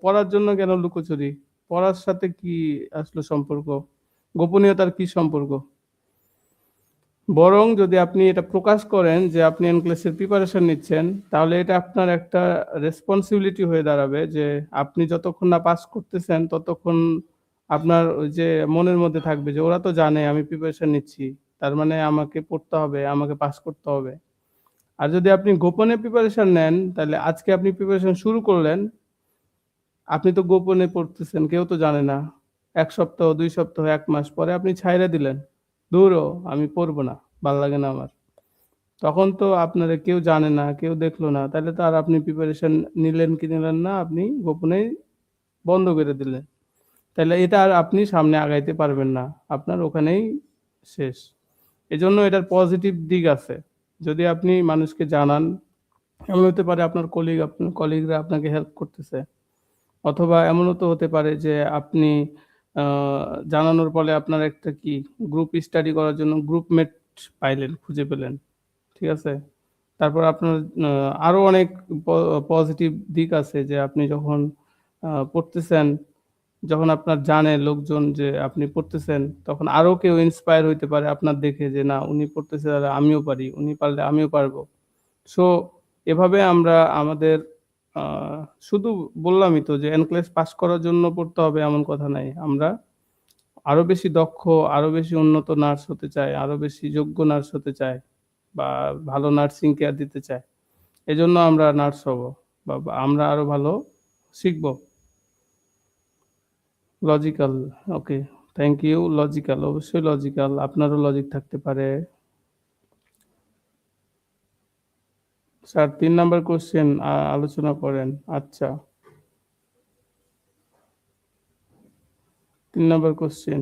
পড়ার জন্য কেন লুকোচুরি? পড়ার সাথে কি আসলে সম্পর্ক? গোপনীয়তার কি সম্পর্ক? বরং যদি আপনি এটা প্রকাশ করেন যে আপনি এনক্লেসের প্রিপারেশন নিচ্ছেন, তাহলে এটা আপনার একটা রেসপনসিবিলিটি হয়ে দাঁড়াবে যে আপনি যতক্ষণ না পাস করতেছেন ততক্ষণ আপনার ওই যে মনের মধ্যে থাকবে যে ওরা তো জানে আমি প্রিপারেশন নিচ্ছি। তার মানে আমাকে পড়তে হবে, আমাকে পাস করতে হবে। আর যদি আপনি গোপনে প্রিপারেশন নেন, তাহলে আজকে আপনি প্রিপারেশন শুরু করলেন, আপনি তো গোপনে পড়তেছেন, কেউ তো জানে না। ১ সপ্তাহ, ২ সপ্তাহ, ১ মাস পরে আপনি ছাইড়া দিলেন। "ধুরো আমি পড়ব না, ভাল লাগে না আমার।" তখন তো আপনারে কেউ জানে না, কেউ দেখলো না। তাইলে তো আর আপনি প্রিপারেশন নিলেন কি নিলেন না, আপনি গোপনেই বন্ধ করে দিলেন। তাইলে এটা আর আপনি সামনে আগাইতে পারবেন না। আপনার ওখানেই শেষ। এজন্য এটার পজিটিভ দিক আছে। যদি আপনি মানুষকে জানান, এমন হতে পারে আপনার কলিগরা আপনাকে হেল্প করতেছে। অথবা এমনও তো হতে পারে যে আপনি আ জানানোর ফলে আপনার একটা কি গ্রুপ স্টাডি করার জন্য গ্রুপমেট পাইলেন, খুঁজে পেলেন। ঠিক আছে? তারপর আপনার আ আরো অনেক প পজিটিভ দিক আছে যে আপনি যখন পড়তেছেন, যখন আপনার জানে লোকজন যে আপনি পড়তেছেন, তখন আরো কেউ ইন্সপায়ার হইতে পারে আপনার দেখে যে, "না, উনি পড়তেছে তাহলে আমিও পারি। উনি পারলে আমিও পারবো।" সো এভাবে আমরা আমাদের আ শুধু বললামই তো যে এনক্লেস পাস করার জন্য পড়তে হবে এমন কথা নাই। আমরা আরো বেশি দক্ষ, আরো বেশি উন্নত নার্স হতে চাই, আরো বেশি যোগ্য নার্স হতে চাই বা ভালো নার্সিং কেয়ার দিতে চাই। এজন্য আমরা নার্স হব বা আমরা আরো ভালো শিখব। Logical, okay. Thank you. Logical, অবশ্যই লজিক্যাল। আপনারও লজিক থাকতে পারে। স্যার ৩ নাম্বার কোয়েশ্চেন আলোচনা করেন। আচ্ছা। ৩ নাম্বার কোয়েশ্চেন।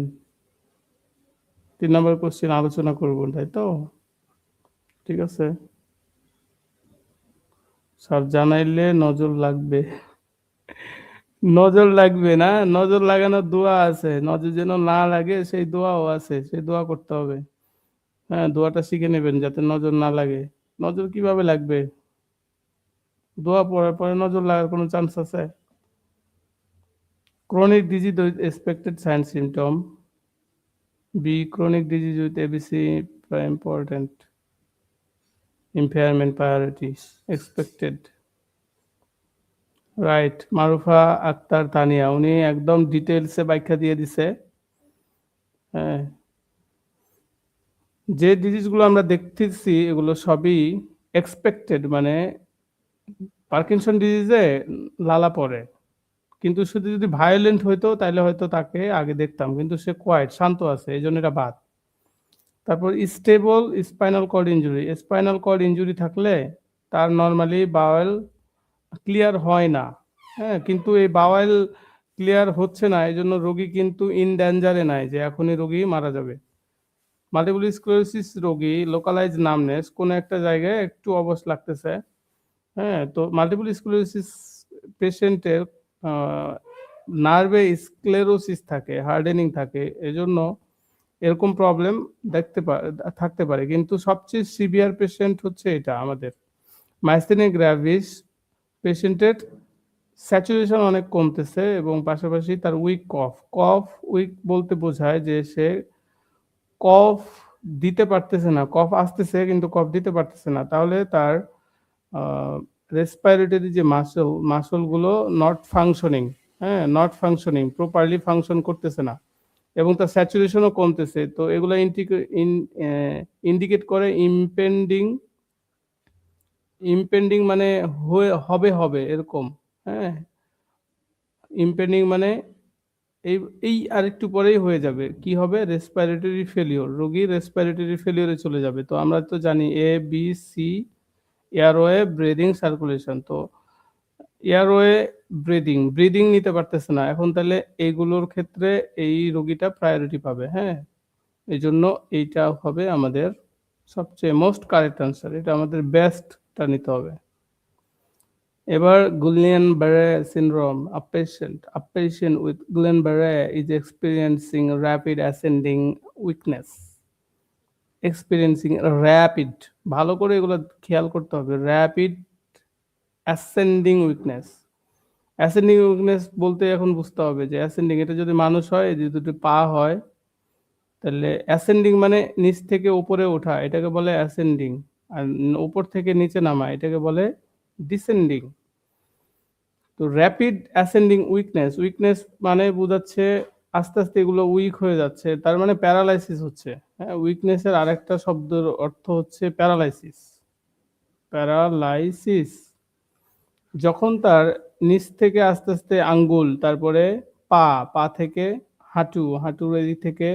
৩ নাম্বার কোয়েশ্চেন আলোচনা করব, তাই তো? ঠিক আছে। স্যার জানাইলে নজর লাগবে। নজর লাগবে না, নজর লাগানোর দোয়া আছে। নজর যেন না লাগে সেই দোয়াও আছে। সেই দোয়া করতে হবে। হ্যাঁ, দোয়াটা শিখে নেবেন যাতে নজর না লাগে। নজর কিভাবে লাগবে? দোয়া পড়ার পরে নজর লাগার কোনো চান্স আছে? Chronic disease with expected sign symptom. B. Chronic disease with ABC important. Impairment priorities expected. Right. Marufa Akter Tania উনি একদম ডিটেইলসে ব্যাখ্যা দিয়ে দিছে। হ্যাঁ, যে ডিজিজগুলো আমরা দেখতেছি এগুলো সবই এক্সপেক্টেড, মানে পার্কিনসন ডিজিজে লালা পড়ে। কিন্তু শুধু যদি ভায়োলেন্ট হইতো তাহলে হয়তো তাকে আগে দেখতাম, কিন্তু সে কোয়াইট শান্ত আছে, এই জন্য এটা বাদ। তারপর stable spinal cord injury, spinal cord injury থাকলে তার নর্মালি বাওয়েল ক্লিয়ার হয় না। হ্যাঁ, কিন্তু এই বাওয়েল ক্লিয়ার হচ্ছে না, এই জন্য রোগী কিন্তু ইন ডেঞ্জারে নাই যে এখনই রোগী মারা যাবে। মাল্টিপল স্ক্লেরোসিস রোগী লোকালাইজ নামনেস, কোনো একটা জায়গায় একটু অবশ লাগতেছে। হ্যাঁ, তো মাল্টিপল স্ক্লেরোসিস পেশেন্টের নার্ভে স্ক্লেরোসিস থাকে, হার্ডেনিং থাকে, এজন্য এরকম প্রবলেম থাকতে পারে। কিন্তু সবচেয়ে সিভিয়ার পেশেন্ট হচ্ছে এটা আমাদের মাইস্থেনিয়া গ্র্যাভিস পেশেন্টের স্যাচুরেশন অনেক কমতেছে এবং পাশাপাশি তার উইক কফ। কফ উইক বলতে বোঝায় যে সে কফ দিতে পারতেছে না, কফ আসতেছে কিন্তু কফ দিতে পারতেছে না। তাহলে তার রেসপিরেটরি যে মাসলগুলো নট ফাংশনিং, হ্যাঁ, নট ফাংশনিং, প্রপারলি ফাংশন করতেছে না এবং তার স্যাচুরেশনও কমতেছে। তো এগুলো ইন্ডিকেট করে ইমপেন্ডিং মানে হবে এরকম। হ্যাঁ, ইমপেন্ডিং মানে এই এই আরেকটু পরেই হয়ে যাবে। কি হবে? রেসপিরেটরি ফেলিওর, রোগী রেসপিরেটরি ফেলিওরে চলে যাবে। তো আমরা তো জানি A B C, airway, breathing, circulation. তো এয়ারওয়ে, ব্রিদিং নিতে পারতেছে না। এখন তাহলে এইগুলোর ক্ষেত্রে এই রোগীটা প্রায়োরিটি পাবে। হ্যাঁ, এই জন্য এইটা হবে আমাদের সবচেয়ে মোস্ট কারেক্ট আনসার। এটা আমাদের বেস্টটা নিতে হবে। এবার গুইলেন-বারে syndrome, a patient with Guillain-Barré is experiencing rapid ascending weakness. Experiencing rapid, ভালো করে এগুলো খেয়াল করতে হবে। rapid ascending weakness. ascending weakness বলতে এখন বুঝতে হবে যে ascending এটা যদি মানুষ হয়, যদি দুটো পা হয়, তাহলে ascending মানে নিচ থেকে উপরে ওঠা, এটাকে বলে ascending। আর উপর থেকে নিচে নামা, এটাকে বলে descending। তো র্যাপিড অ্যাসেন্ডিং উইকনেস মানে বোঝাচ্ছে আস্তে আস্তে এগুলো উইক হয়ে যাচ্ছে, তার মানে প্যারালাইসিস হচ্ছে। হ্যাঁ, উইকনেসের আরেকটা শব্দের অর্থ হচ্ছে প্যারালাইসিস। প্যারালাইসিস যখন তার নিচ থেকে আস্তে আস্তে আঙ্গুল, তারপরে পা থেকে হাঁটুর এদিক থেকে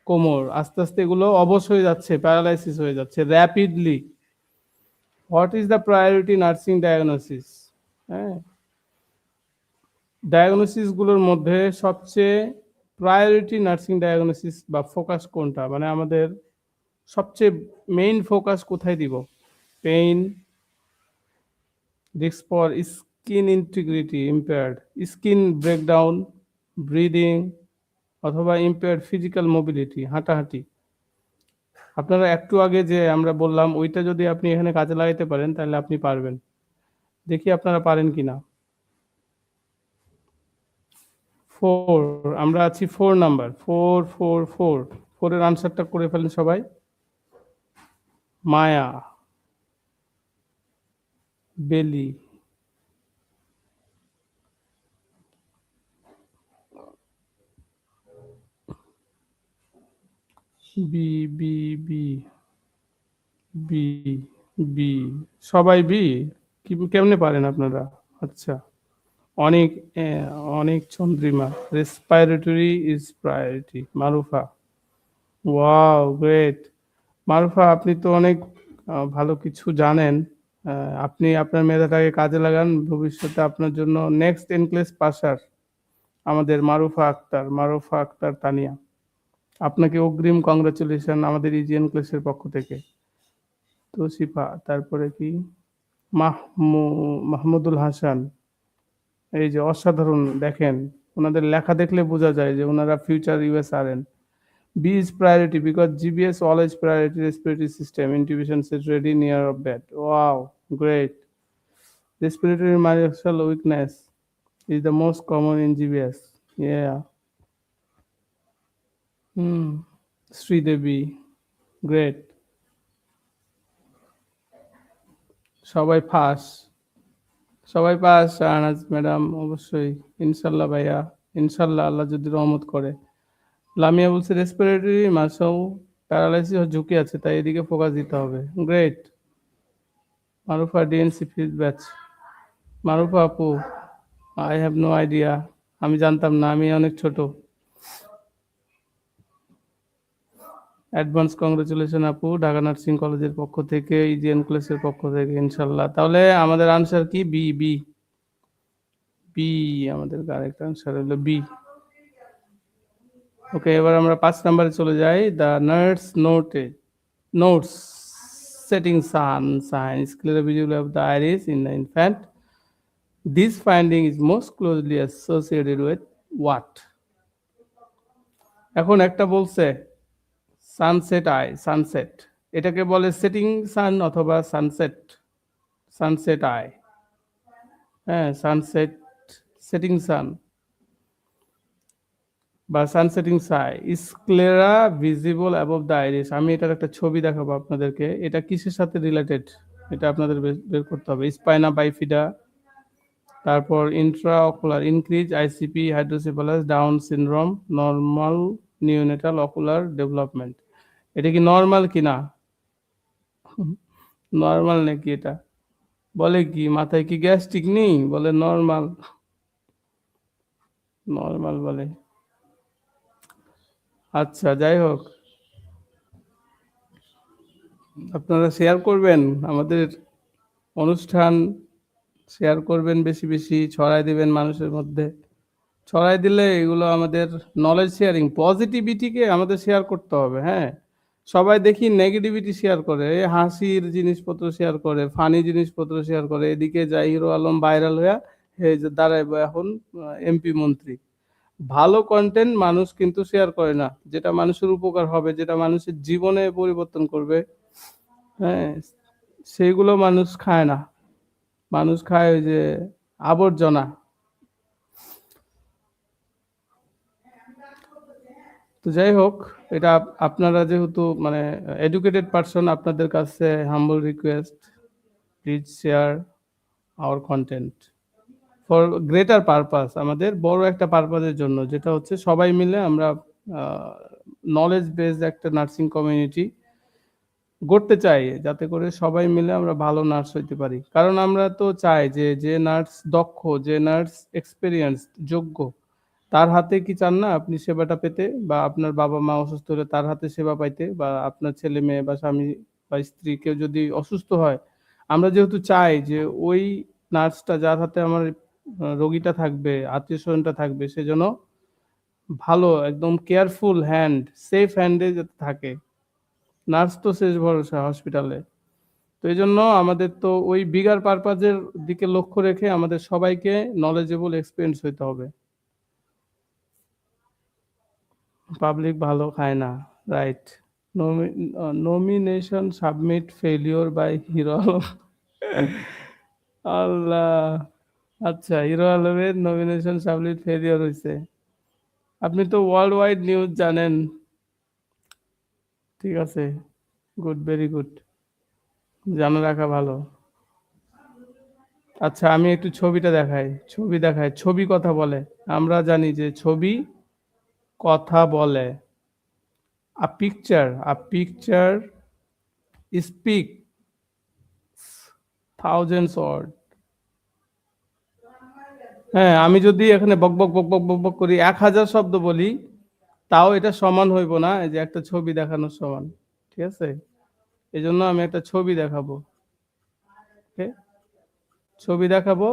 কোমর, আস্তে আস্তে এগুলো অবশ হয়ে যাচ্ছে, প্যারালাইসিস হয়ে যাচ্ছে rapidly. What is the priority nursing diagnosis? হ্যাঁ, ডায়াগনোসিসগুলোর মধ্যে সবচেয়ে প্রায়োরিটি নার্সিং ডায়াগনোসিস বা ফোকাস কোনটা, মানে আমাদের সবচেয়ে মেইন ফোকাস কোথায় দিব? Pain, risk for skin integrity impaired, skin breakdown, breathing, অথবা ইম্পেয়ার্ড ফিজিক্যাল মোবিলিটি, হাঁটাহাঁটি। আপনারা একটু আগে যে আমরা বললাম ওইটা যদি আপনি এখানে কাজে লাগাইতে পারেন তাহলে আপনি পারবেন। দেখি আপনারা পারেন কিনা। 4, আমরা আছি 4 নাম্বার, 4 এর আনসারটা করে ফেলেন সবাই। Maya, Beli, B B B B B, সবাই বি? কেমনে পারেন আপনারা? আচ্ছা, অনেক অনেক Chandrima, respiratory is priority, Marufa. Wow, great. Marufa, আপনি তো অনেক ভালো কিছু জানেন। আপনি আপনার মেধাটাকে কাজে লাগান, ভবিষ্যতে আপনার জন্য নেক্সট এনক্লেস পাসার আমাদের মারুফা আক্তার তানিয়া। আপনাকে অগ্রিম কংগ্রাচুলেশন আমাদের ইজি এনক্লেসের পক্ষ থেকে। তোশিফা, তারপরে কি মাহমুদুল হাসান, এই যে অসাধারণ, দেখেন ওনাদের লেখা দেখলে বোঝা যায় যে ওনারা future ইউএসআরএন। B is priority because GBS always priority respiratory system intubation set ready near of bed. Wow, great. Respiratory myofascial weakness is the most common in GBS. Yeah. Sri Devi, great. সবাই ফাঁস, সবাই pass. Shahnaz madam অবশ্যই, ইনশাল্লাহ ভাইয়া, ইনশাল্লাহ আল্লাহ যদি রহমত করে। লামিয়া বলছে রেসপিরেটরি মাসল প্যারালাইসিস ঝুঁকি আছে, তাই এদিকে ফোকাস দিতে হবে। গ্রেট। মারুফা, ডিএনসি ফিজ ব্যাচ। মারুফা আপু, আই হ্যাভ নো আইডিয়া, আমি জানতাম না, আমি অনেক ছোট। অ্যাডভান্স কংগ্রেচুলেশন আপু, ঢাকা নার্সিং কলেজের পক্ষ থেকে, ইজিএন ক্লাসের পক্ষ থেকে, ইনশাল্লাহ। তাহলে আমাদের আনসার কি? B, B, B. আমাদের কারেক্ট আনসার হলো বি। ওকে, এবার আমরা 5 নম্বরে চলে যাই। The nurse notes setting sun signs clear visual of the iris in the infant. This finding is most closely associated with what? এখন একটা বলছে সানসেট আই, সানসেট, এটাকে বলে সেটিং সান অথবা সানসেট, সানসেট আই। হ্যাঁ, সানসেট, সেটিং সান বা sunsetting সাই is clearly visible above the iris. আমি এটার একটা ছবি দেখাবো আপনাদেরকে। এটা কিসের সাথে রিলেটেড এটা আপনাদের বের করতে হবে। স্পাইনা বাইফিডা, তারপর Intra ocular increase, ICP, hydrocephalus, down syndrome, normal neonatal ocular development. এটা কি নর্মাল কি না? নর্মাল নাকি এটা? বলে কি মাথায় কি গ্যাস্ট্রিক নেই? বলে নর্মাল, নর্মাল বলে। আচ্ছা, যাই হোক, আপনারা শেয়ার করবেন আমাদের অনুষ্ঠান, শেয়ার করবেন বেশি বেশি, ছড়াই দিবেন মানুষের মধ্যে। ছড়াই দিলে এগুলো আমাদের নলেজ শেয়ারিং, পজিটিভিটিকে আমাদের শেয়ার করতে হবে। হ্যাঁ, সবাই দেখি নেগেটিভিটি শেয়ার করে, হাসির জিনিসপত্র শেয়ার করে, ফানি জিনিসপত্র শেয়ার করে। এদিকে যাই হিরো আলম ভাইরাল হইয়া এই যে দাঁড়াইবো এখন এমপি মন্ত্রী। ভালো কন্টেন্ট মানুষ কিন্তু শেয়ার করে না, যেটা মানুষের উপকার হবে, যেটা মানুষের জীবনে পরিবর্তন করবে। হ্যাঁ, সেইগুলো মানুষ খায় না, মানুষ খায় ওই যে আবর্জনা। তো যাই হোক, এটা আপনারা যেহেতু মানে এডুকেটেড পারসন, আপনাদের কাছে humble request, please share our content for greater purpose, আমাদের বড় একটা পারপাসের জন্য, যেটা হচ্ছে সবাই মিলে আমরা নলেজ বেসড একটা নার্সিং কমিউনিটি গড়তে চাই, যাতে করে সবাই মিলে আমরা ভালো নার্স হইতে পারি। কারণ আমরা তো চাই যে যে নার্স দক্ষ, যে নার্স এক্সপেরিয়েন্স, যোগ্য, তার হাতে কি চান না আপনি সেবাটা পেতে, বা আপনার বাবা মা অসুস্থ হলে তার হাতে সেবা পাইতে, বা আপনার ছেলে মেয়ে বা স্বামী বা স্ত্রী কেউ যদি অসুস্থ হয়, আমরা যেহেতু চাই যে ওই নার্সটা যার হাতে আমার রোগীটা থাকবে, আত্মীয় স্বজনটা থাকবে, সেজন্য ভালো একদম কেয়ারফুল হ্যান্ড, সেফ হ্যান্ডে যাতে থাকে। নার্স তো শেষ ভরসা হসপিটালে। তো এই জন্য আমাদের তো ওই বিগার পারপাজের দিকে লক্ষ্য রেখে আমাদের সবাইকে নলেজেবল এক্সপিরিয়েন্স হইতে হবে। পাবলিক ভালো খায় না, right. Nomination submit failure by Hero Alam. Allah, আচ্ছা, হিরো আলমের নমিনেশন সাবমিট ফেলিওর হয়েছে। আপনি তো ওয়ার্ল্ড ওয়াইড নিউজ জানেন, ঠিক আছে, গুড, ভেরি গুড, জানা রাখা ভালো। আচ্ছা, আমি একটু ছবিটা দেখাই, ছবি দেখাই, ছবি কথা বলে। আমরা জানি যে ছবি কথা বলে। a picture speak thousands word. হ্যাঁ, আমি যদি এখানে বকবক, বকবক, বকবক করি ১,০০০ শব্দ বলি, তাও এটা সমান হইব না এই যে একটা ছবি দেখানোর সমান। ঠিক আছে? এজন্য আমি একটা ছবি দেখাবো। ওকে? ছবি দেখাবো,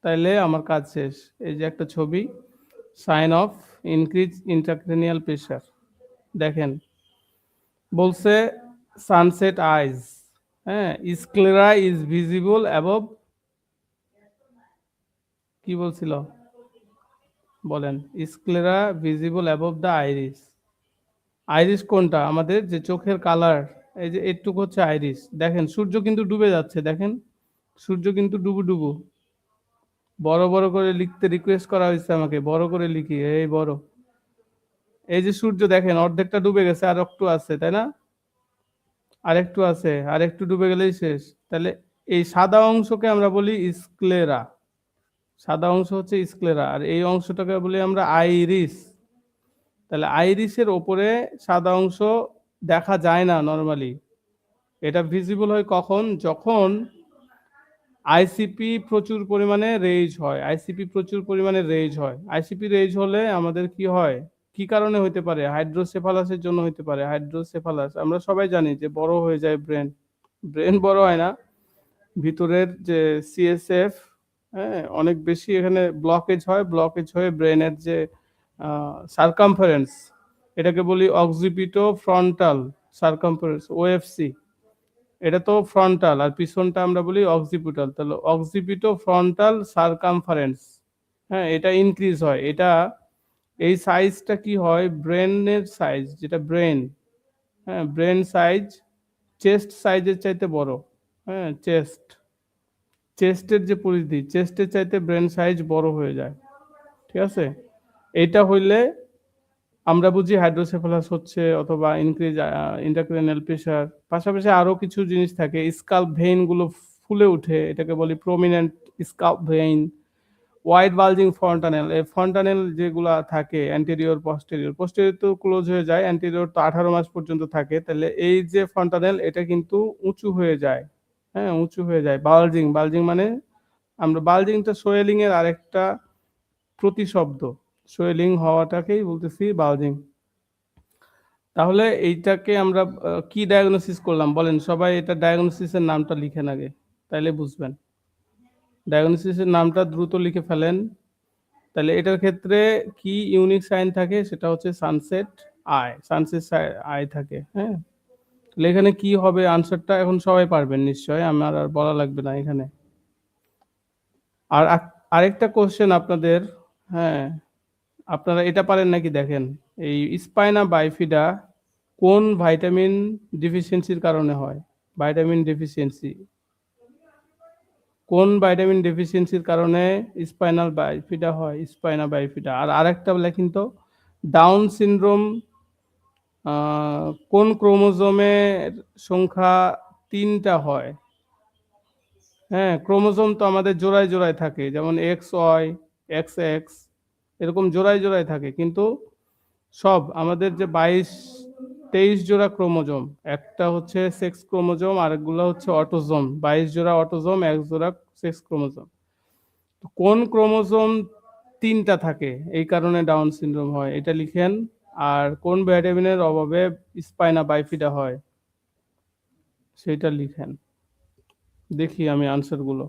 তাইলে আমার কাজ শেষ। এই যে একটা ছবি, sign of increase intracranial pressure. দেখেন, বলছে সানসেট আইজ, হ্যাঁ? স্ক্লেরা ইজ ভিজিবল অ্যাবভ, কি বলছিল? বলেন। Sclera visible above the iris. Iris কোনটা? আমাদের যে চোখের কালার, এই যে এটুকু হচ্ছে আইরিস। দেখেন সূর্য কিন্তু ডুবে যাচ্ছে, দেখেন। সূর্য কিন্তু ডুবু, ডুবু। বড়, বড় করে লিখতে রিকোয়েস্ট করা হয়েছে আমাকে। বড় করে লিখি, এই বড়। এই যে সূর্য দেখেন অর্ধেকটা ডুবে গেছে, আর একটু আছে, তাই না? আরেকটু আছে, আরেকটু ডুবে গেলেই শেষ। তাহলে এই সাদা অংশকে আমরা বলি স্ক্লেরা। সাদা অংশ হচ্ছে স্ক্লেরা, আর এই অংশটাকে বলি আমরা আইরিস। তাহলে আইরিসের ওপরে সাদা অংশ দেখা যায় না নরমালি। এটা ভিজিবল হয় কখন? যখন আইসিপি প্রচুর পরিমাণে রেজ হয়। আইসিপি প্রচুর পরিমাণে রেজ হয়। আইসিপি রেজ হলে আমাদের কি হয়? কি কারণে হইতে পারে? হাইড্রোসেফালাসের জন্য হইতে পারে। হাইড্রোসেফালাস আমরা সবাই জানি যে বড় হয়ে যায় ব্রেন। ব্রেন বড় হয় না, ভিতরের যে সিএসএফ, হ্যাঁ, অনেক বেশি এখানে ব্লকেজ হয়। ব্লকেজ হয়ে ব্রেনের যে সার্কামফারেন্স, এটাকে বলি অক্সিপিটো ফ্রন্টাল সার্কামফারেন্স, ওএফসি। এটা তো ফ্রন্টাল, আর পিছনটা আমরা বলি অক্সিপিটাল। তাহলে অক্সিপিটো ফ্রন্টাল সার্কামফারেন্স, হ্যাঁ, এটা ইনক্রিজ হয়। এটা এই সাইজটা কি হয়? ব্রেনের সাইজ, যেটা ব্রেন, হ্যাঁ, ব্রেন সাইজ চেস্ট সাইজের চাইতে বড়। হ্যাঁ, চেস্টের যে পরিধি, চেস্টের চাইতে ব্রেন সাইজ বড় হয়ে যায়। ঠিক আছে? এইটা হইলে আমরা বুঝি হাইড্রোসেফালাস হচ্ছে, অথবা ইনক্রিজ ইন্ট্রাক্রেনিয়াল প্রেশার। পাশাপাশি আরো কিছু জিনিস থাকে, স্কাল্প ভেইন গুলো ফুলে উঠে, এটাকে বলি prominent SCALP vein. Wide bulging fontanelle, এই ফন্টানেল যেগুলা থাকে অ্যান্টেরিয়র পস্টেরিয়র, পস্টেরিয়র তো ক্লোজ হয়ে যায়, অ্যান্টেরিয়র তো 18 মাস পর্যন্ত থাকে। তাহলে এই যে ফন্টানেল, এটা কিন্তু উঁচু হয়ে যায়। হ্যাঁ, উঁচু হয়ে যায়। বালজিং, বালজিং মানে আমরা বালজিংটা সোয়েলিং এর আরেকটা প্রতিশব্দ। সোয়েলিং হওয়াটাকেই বলতেছি বালজিং। তাহলে এইটাকে আমরা কি ডায়াগনোসিস করলাম বলেন সবাই? এটা ডায়াগনোসিসের নামটা লিখেন আগে, তাইলে বুঝবেন। ডায়াগনোসিসের নামটা দ্রুত লিখে ফেলেন। তাহলে এটার ক্ষেত্রে কি ইউনিক সাইন থাকে? সেটা হচ্ছে সানসেট আই, সানসেট আই থাকে। হ্যাঁ, তাহলে এখানে কি হবে আনসারটা এখন সবাই পারবেন নিশ্চয়, আমার আর বলা লাগবে না এখানে। আর আরেকটা কোশ্চেন আপনাদের, হ্যাঁ, আপনারা এটা পারেন নাকি দেখেন। এই স্পাইনা বাইফিডা কোন ভাইটামিন ডেফিসিয়েন্সির কারণে হয়? ভাইটামিন ডেফিসিয়েন্সি, কোন ভাইটামিন ডেফিসিয়েন্সির কারণে স্পাইনাল বাইফিডা হয়? স্পাইনা বাইফিডা। আর আরেকটা লেখেন তো, ডাউন সিনড্রোম কোন ক্রোমোজোমের সংখ্যা 3টা হয়? হ্যাঁ, ক্রোমোজোম তো আমাদের জোড়ায় জোড়ায় থাকে, যেমন এক্স ওয়াই, এক্স এক্স, এরকম জোড়ায় জোড়ায় থাকে। কিন্তু সব আমাদের যে 22-23 জোড়া ক্রোমোজোম, একটা হচ্ছে সেক্স ক্রোমোজোম, আরেকগুলো হচ্ছে অটোজোম। 22 জোড়া অটোজোম, 1 জোড়া সেক্স ক্রোমোজোম। কোন ক্রোমোজোম 3টা থাকে, এই কারণে ডাউন সিনড্রোম হয়, এটা লিখেন। আর কোন ভিটামিনের অভাবে স্পাইনা বাইফিডা হয়, সেটা লিখেন। দেখি আমি আনসারগুলো।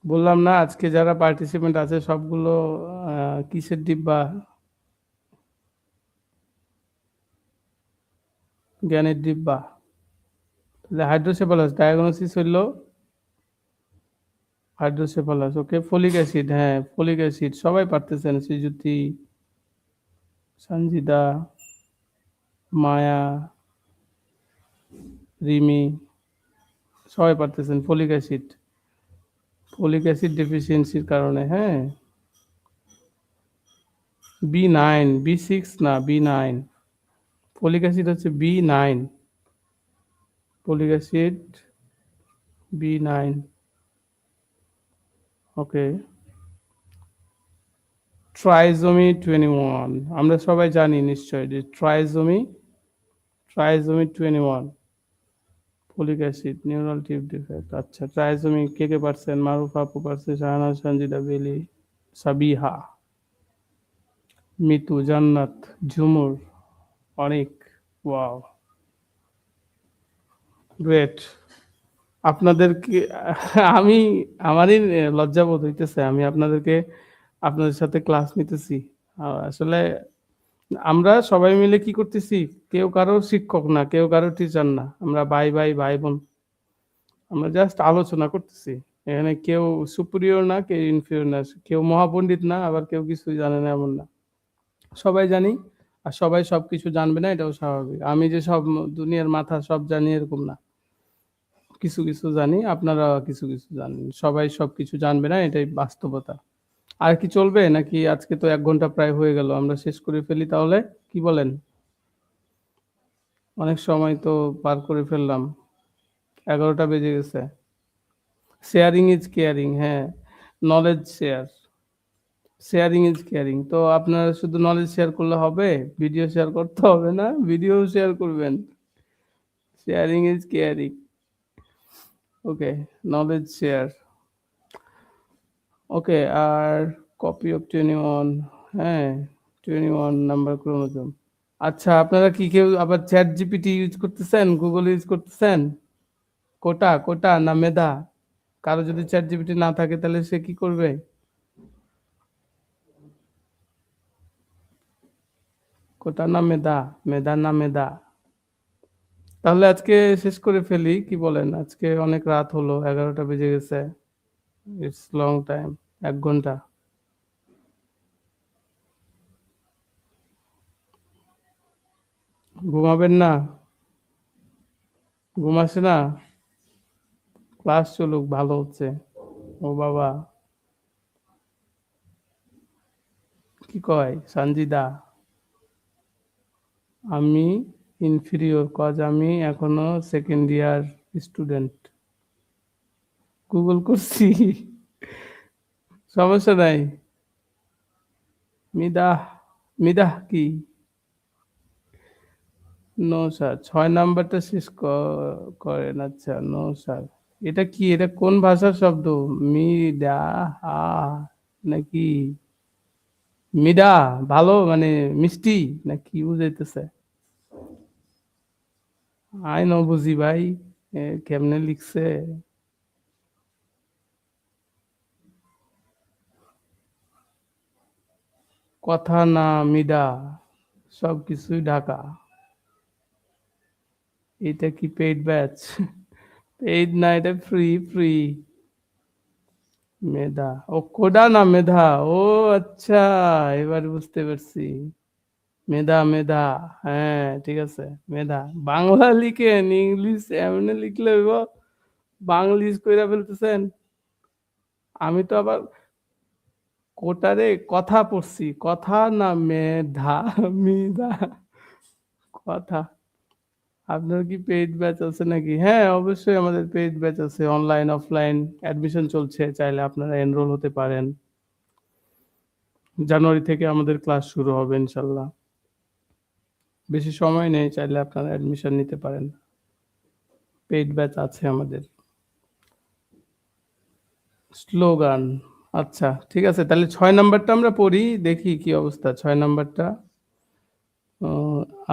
বললাম না আজকে যারা পার্টিসিপেন্ট আছে সবগুলো কিসের ডিব্বা? জ্ঞানের ডিব্বা। তাহলে হাইড্রোসেফালাস ডায়াগনোসিস হইল হাইড্রোসেফালাস। ওকে, ফলিক অ্যাসিড, হ্যাঁ ফলিক অ্যাসিড সবাই পারতেছেন। শ্রীযুতি, সঞ্জিদা, মায়া, রিমি, সবাই পারতেছেন ফলিক অ্যাসিড। ফলিক অ্যাসিড ডেফিসিয়েন্সির কারণে, হ্যাঁ। B9, B6 না, B9। ফলিক অ্যাসিড হচ্ছে B9, ফলিক অ্যাসিড B9। ওকে, ট্রাইজোমি 21 আমরা সবাই জানি নিশ্চয়ই যে trisomy 21 folic acid neural tube defect. আচ্ছা, ট্রাইজোমি কে কে পারছেন? মারুফ আপু পারছে, শাহানাজ, সঞ্জিদা, বেলি, সাবিহা, মিতু, জান্নাত, ঝুমুর, অনিক। Wow, great. আপনাদেরকে আমি আমারই লজ্জাবোধ হইতেছে আমি আপনাদের সাথে ক্লাস নিতেছি। আসলে আমরা সবাই মিলে কি করতেছি, কেউ কারো শিক্ষক না, কেউ কারো টিচার না, আমরা ভাই বোন, আমরা জাস্ট আলোচনা করতেছি। এখানে কেউ সুপিরিয়র না, কেউ ইনফিরিয়র না, কেউ মহাপণ্ডিত না, আবার কেউ কিছুই জানে না এমন না। সবাই জানি, আর সবাই সবকিছু জানবে না, এটাও স্বাভাবিক। আমি যে সব দুনিয়ার মাথা সব জানি এরকম না, কিছু কিছু জানি, আপনারা কিছু কিছু জানেন। সবাই সবকিছু জানবে না, এটাই বাস্তবতা। আর কি চলবে নাকি? আজকে তো 1 ঘন্টা প্রায় হয়ে গেল, আমরা শেষ করে ফেলি তাহলে, কি বলেন? অনেক সময় তো পার করে ফেললাম, 11টা বেজে গেছে। শেয়ারিং ইজ কেয়ারিং, হ্যাঁ, নলেজ শেয়ারিং ইজ কেয়ারিং। তো আপনারা শুধু নলেজ শেয়ার করলে হবে? ভিডিও শেয়ার করতে হবে না? ভিডিও শেয়ার করবেন। Sharing is caring. Okay, knowledge share. Okay, আর কপি অফ 21, হ্যাঁ, 21 নাম্বার ক্রোমোজোম। আচ্ছা, আপনারা কি কেউ আবার চ্যাট জিপিটি ইউজ করতেছেন, গুগল ইউজ করতেছেন? কোটা না মেধা? কারো যদি চ্যাট জিপিটি না থাকে তাহলে সে কি করবে? কোটা না মেধা? মেধা না মেধা? তাহলে আজকে শেষ করে ফেলি, কি বলেন? আজকে অনেক রাত হলো, 11টা বেজে গেছে। ইটস লং টাইম, 1 ঘন্টা। ঘুমাবেন না? ঘুম আসে না? ক্লাস চলুক, ভালো হচ্ছে। ও বাবা, কি কয় সঞ্জিদা? আমি ইনফিরিয়র কজ আমি এখনো সেকেন্ড ইয়ার স্টুডেন্ট। গুগল করছি, সমস্যা নাই। মিদাহ, মিদাহ কি? নো স্যার, 6 নাম্বারটা শেষ করেন। আচ্ছা, নো স্যার, এটা কি? এটা কোন ভাষার শব্দ? মিডা নাকি? মিডা ভালো মানে মিষ্টি না কি বুঝাইতেছে? আই ন বুঝি ভাই, কেমনে লিখছে। কথা না মিডা, সব কিছুই ঢাকা। এটা কি পেইড ব্যাচ? পেইড না, এটা ফ্রি। মেধা, ও কোডা না মেধা? ও আচ্ছা, এবার বুঝতে পারছি। মেধা, হ্যাঁ ঠিক আছে, মেধা। বাংলা লিখেন, ইংলিশ এমনি লিখলে হইব? বাংলিশ কইরা ফেলতেছেন। আমি তো আবার কোটারে কথা পড়ছি, কথা না মেধা, মিধা, কথা। আপনার কি পেইড ব্যাচ আছে নাকি? হ্যাঁ, অবশ্যই আমাদের পেইড ব্যাচ আছে, অনলাইন অফলাইন অ্যাডমিশন চলছে, চাইলে আপনারা এনরোল হতে পারেন। জানুয়ারি থেকে আমাদের ক্লাস শুরু হবে ইনশাল্লাহ। বেশি সময় নেই, চাইলে আপনারা অ্যাডমিশন নিতে পারেন। পেইড ব্যাচ আছে আমাদের। স্লোগান, আচ্ছা ঠিক আছে, তাহলে 6 নাম্বারটা আমরা পড়ি, দেখি কি অবস্থা। 6 নাম্বারটা,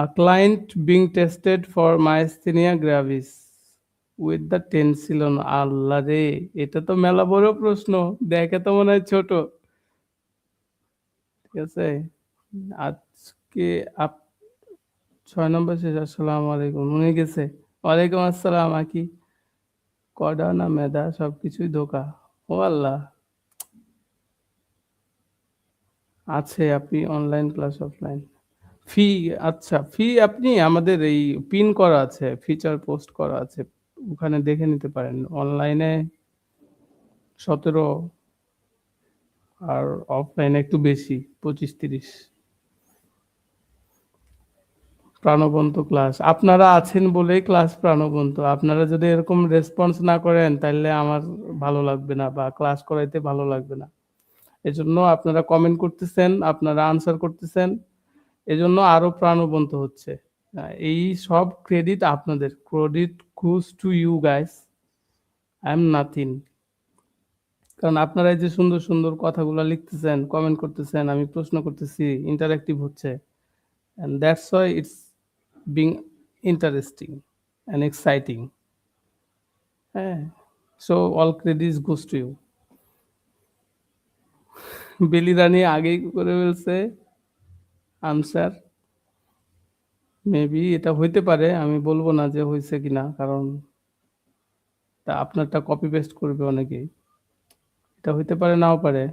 a client being tested for myasthenia gravis with the tensilon। আল্লাহ রে, এটা তো মেলা বড় প্রশ্ন, দেখে তো মনে হয় ছোট। ঠিক আছে, আজকে আপ 6 নম্বর শেষ। আসসালামু আলাইকুম, উনি গেছে। ওয়ালাইকুম আসসালাম। আকি কডা না মেধা, সবকিছুই ধোকা। ও আল্লাহ, আছে আপনি অনলাইন ক্লাস অফলাইন ফি। আচ্ছা, ফি আপনি আমাদের এই পিন করা আছে, ফিচার পোস্ট করা আছে, ওখানে দেখে নিতে পারেন। অনলাইনে 17, আর অফলাইনে একটু বেশি, 25-30। প্রাণবন্ত ক্লাস, আপনারা আছেন বলেই ক্লাস প্রাণবন্ত। আপনারা যদি এরকম রেসপন্স না করেন তাহলে আমার ভালো লাগবে না, বা ক্লাস করাইতে ভালো লাগবে না। এজন্য আপনারা কমেন্ট করতেছেন, আপনারা আনসার করতেছেন। এজন্য আরো প্রাণবন্ত হচ্ছে। এই সব ক্রেডিট আপনাদের। Credit goes to you guys. I am nothing. কারণ আপনারা এই যে সুন্দর, সুন্দর কথাগুলা লিখতেছেন, কমেন্ট করতেছেন, আমি প্রশ্ন করতেছি, ইন্টারেক্টিভ হচ্ছে। And that's why it's being interesting and exciting. হ্যাঁ? So all credits goes to you. বেলি রানী আগেই করে ফেলছে আনসার। মেবি এটা হইতে পারে। আমি বলব না যে হইছে কিনা। কারণ আপনারটা কপি পেস্ট করবে অনেকেই। এটা হইতে পারে, নাও পারে।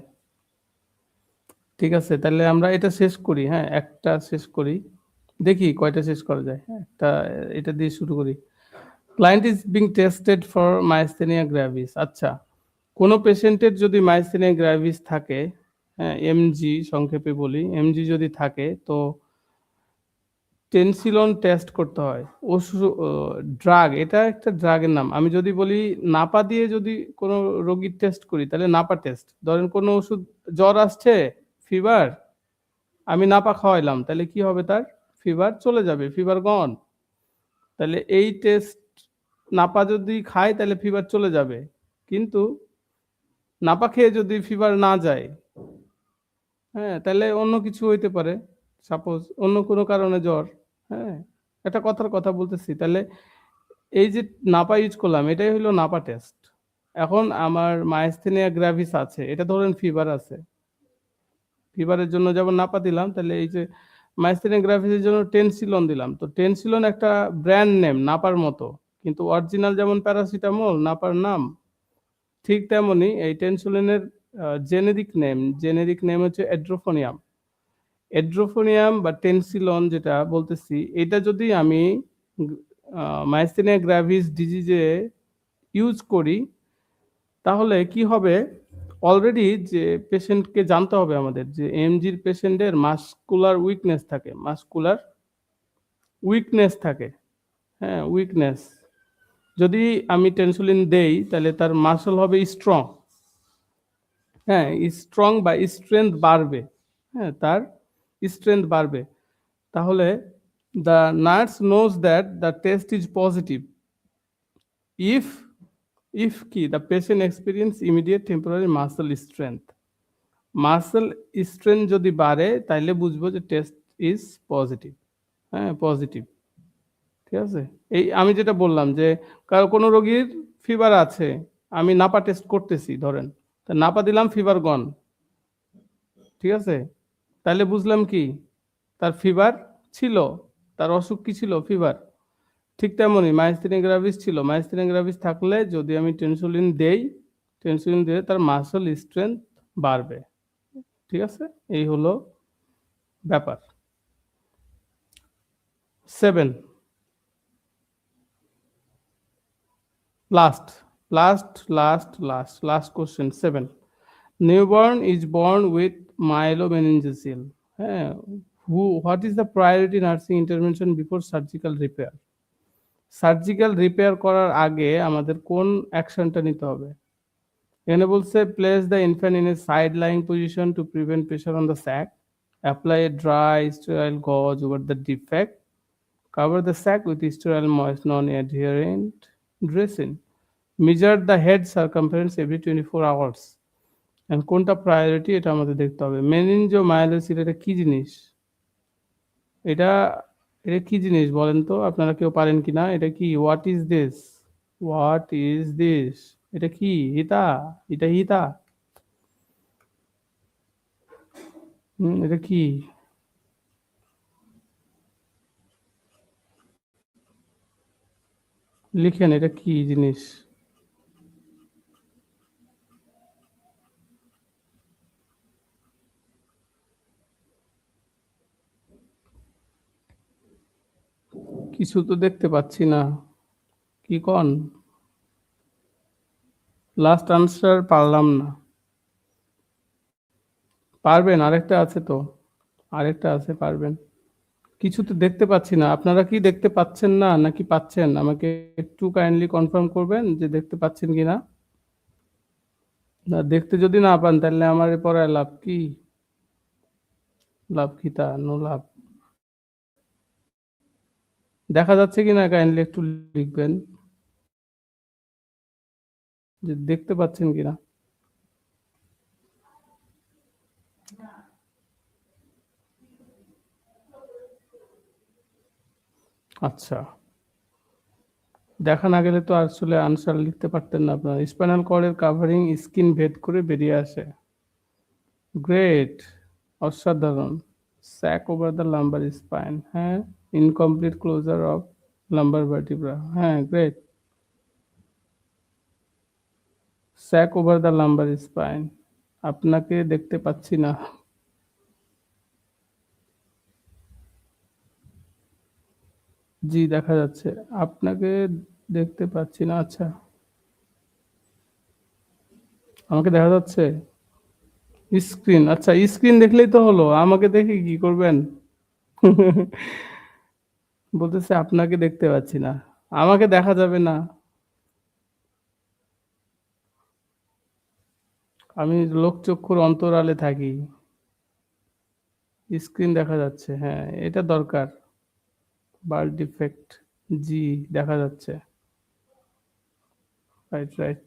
ঠিক আছে, তাহলে আমরা এটা শেষ করি, হ্যাঁ? একটা শেষ করি। দেখি কয়টা শেষ করা যায়। এটা দিয়ে শুরু করি। Client is being tested for myasthenia gravis. আচ্ছা, কোনো পেশেন্টের যদি মাইস্থেনিয়া গ্র্যাভিস থাকে, হ্যাঁ, এমজি সংক্ষেপে বলি, এমজি যদি থাকে তো টেনসিলন টেস্ট করতে হয়। ড্রাগ, এটা একটা ড্রাগের নাম। আমি যদি বলি নাপা দিয়ে যদি কোনো রোগীর টেস্ট করি তাহলে নাপা টেস্ট। ধরেন কোনো ওষুধ, জ্বর আসছে, ফিভার, আমি নাপা খাওয়াইলাম, তাহলে কি হবে তার? ফিভার চলে যাবে, ফিভার গন। তাহলে এই টেস্ট নাপা যদি খায় তাহলে ফিভার চলে যাবে। কিন্তু নাপা খেয়ে যদি ফিভার না যায়, হ্যাঁ, তাহলে অন্য কিছু হইতে পারে। সাপোজ অন্য কোনো কারণে জ্বর, হ্যাঁ, একটা কথার কথা বলতেছি। তাহলে এই যে নাপা ইউজ করলাম, এটাই হলো নাপা টেস্ট। এখন আমার মাইস্থেনিয়া গ্র্যাভিস আছে, এটা ধরেন ফিভার আছে। ফিভারের জন্য যেমন নাপা দিলাম, তাহলে এই যে মাইস্থেনিয়া গ্র্যাভিসের জন্য টেনসিলন দিলাম। তো টেনসিলন একটা ব্র্যান্ড নেম নাপার মতো, কিন্তু অরিজিনাল যেমন প্যারাসিটামল নাপার নাম, ঠিক তেমনি এই টেনসিলনের জেনেরিক নেম হচ্ছে এড্রোফোনিয়াম। এড্রোফোনিয়াম বা টেনসিলন যেটা বলতেছি, এটা যদি আমি মাইস্থেনিয়া গ্র্যাভিস ডিজিজে ইউজ করি, তাহলে কি হবে? অলরেডি যে পেশেন্টকে জানতে হবে আমাদের যে এমজির পেশেন্টের মাসকুলার উইকনেস থাকে, হ্যাঁ, উইকনেস। যদি আমি টেনসিলিন দেই তাহলে তার মাসল হবে স্ট্রং, হ্যাঁ, স্ট্রং বা স্ট্রেংথ বাড়বে, হ্যাঁ, তার স্ট্রেংথ বাড়বে। তাহলে the nurse knows that the test is positive if কি the patient experience immediate temporary muscle strength যদি বাড়ে তাহলে বুঝবো যে টেস্ট ইজ পজিটিভ, হ্যাঁ, পজিটিভ। ঠিক আছে, এই আমি যেটা বললাম যে কোনো রোগীর ফিভার আছে, আমি নাপা টেস্ট করতেছি, ধরেন তা নাপা দিলাম, ফিভার গন, ঠিক আছে, তাহলে বুঝলাম কি তার ফিভার ছিল, তার অসুখ কি ছিল? ফিভার। ঠিক তেমনই মাইস্থেনিয়া গ্র্যাভিস ছিল, মাইস্থেনিয়া গ্র্যাভিস থাকলে যদি আমি টেনসিলিন দেই, টেনসিলিন দিয়ে তার মাসল স্ট্রেংথ বাড়বে। ঠিক আছে, এই হলো ব্যাপার। 7 last question 7. Newborn is born with myelomeningocele. What is the priority nursing intervention before surgical repair? Surgical repair করার আগে আমাদের কোন অ্যাকশনটা নিতে হবে? এখানে বলছে place the infant in a side lying position to prevent pressure on the sac, apply a dry sterile gauze over the defect, cover the sac with sterile moist non-adherent dressing, measure the head circumference every 24 hours. And কোনটা priority এটা আমাদের দেখতে হবে। মেনিনজোমায়োসিস এটা কি জিনিস? এটা কি জিনিস বলেন তো, আপনারা কেউ পারেন কিনা? এটা কি? What is this? এটা কি? হিতা? এটা কি? লিখেন, এটা কি জিনিস? কিছু তো দেখতে পাচ্ছি না, কি কন? লাস্ট আনসার পারলাম না। পারবেন? আরেকটা আছে তো, পারবেন। কিছু তো দেখতে পাচ্ছি না। আপনারা কি দেখতে পাচ্ছেন না নাকি পাচ্ছেন? আমাকে একটু কাইন্ডলি কনফার্ম করবেন যে দেখতে পাচ্ছেন কিনা। না দেখতে যদি না পান তাহলে আমারে পড়ায় লাভ কি? লাভ কি তা? নো লাভ। দেখা যাচ্ছে কিনা কাইন্ডলি একটু লিখবেন যে দেখতে পাচ্ছেন কিনা? আচ্ছা। দেখা না গেলে তো আসলে আনসার লিখতে পারতেন না আপনারা। স্পাইনাল কর্ডের কাভারিং স্কিন ভেদ করে বেরিয়ে আসে। গ্রেট! অসাধারণ। Sac over the lumbar spine, হ্যাঁ? Incomplete closure of lumbar vertebra, হ্যাঁ, great. Sac over the lumbar spine. আপনাকে দেখতে পাচ্ছি না। জি, দেখা যাচ্ছে। আপনাকে দেখতে পাচ্ছি না। আচ্ছা। আমাকে দেখা যাচ্ছে? স্ক্রিন, আচ্ছা স্ক্রিন দেখলেই তো হলো। আমাকে দেখে কি করবেন? বলতেছে আপনাকে দেখতে পাচ্ছি না। আমাকে দেখা যাবে না। আমি লোকচক্ষুর অন্তরালে থাকি। স্ক্রিন দেখা যাচ্ছে। হ্যাঁ, এটা দরকার। Bird defect. জি, দেখা যাচ্ছে। Right, right.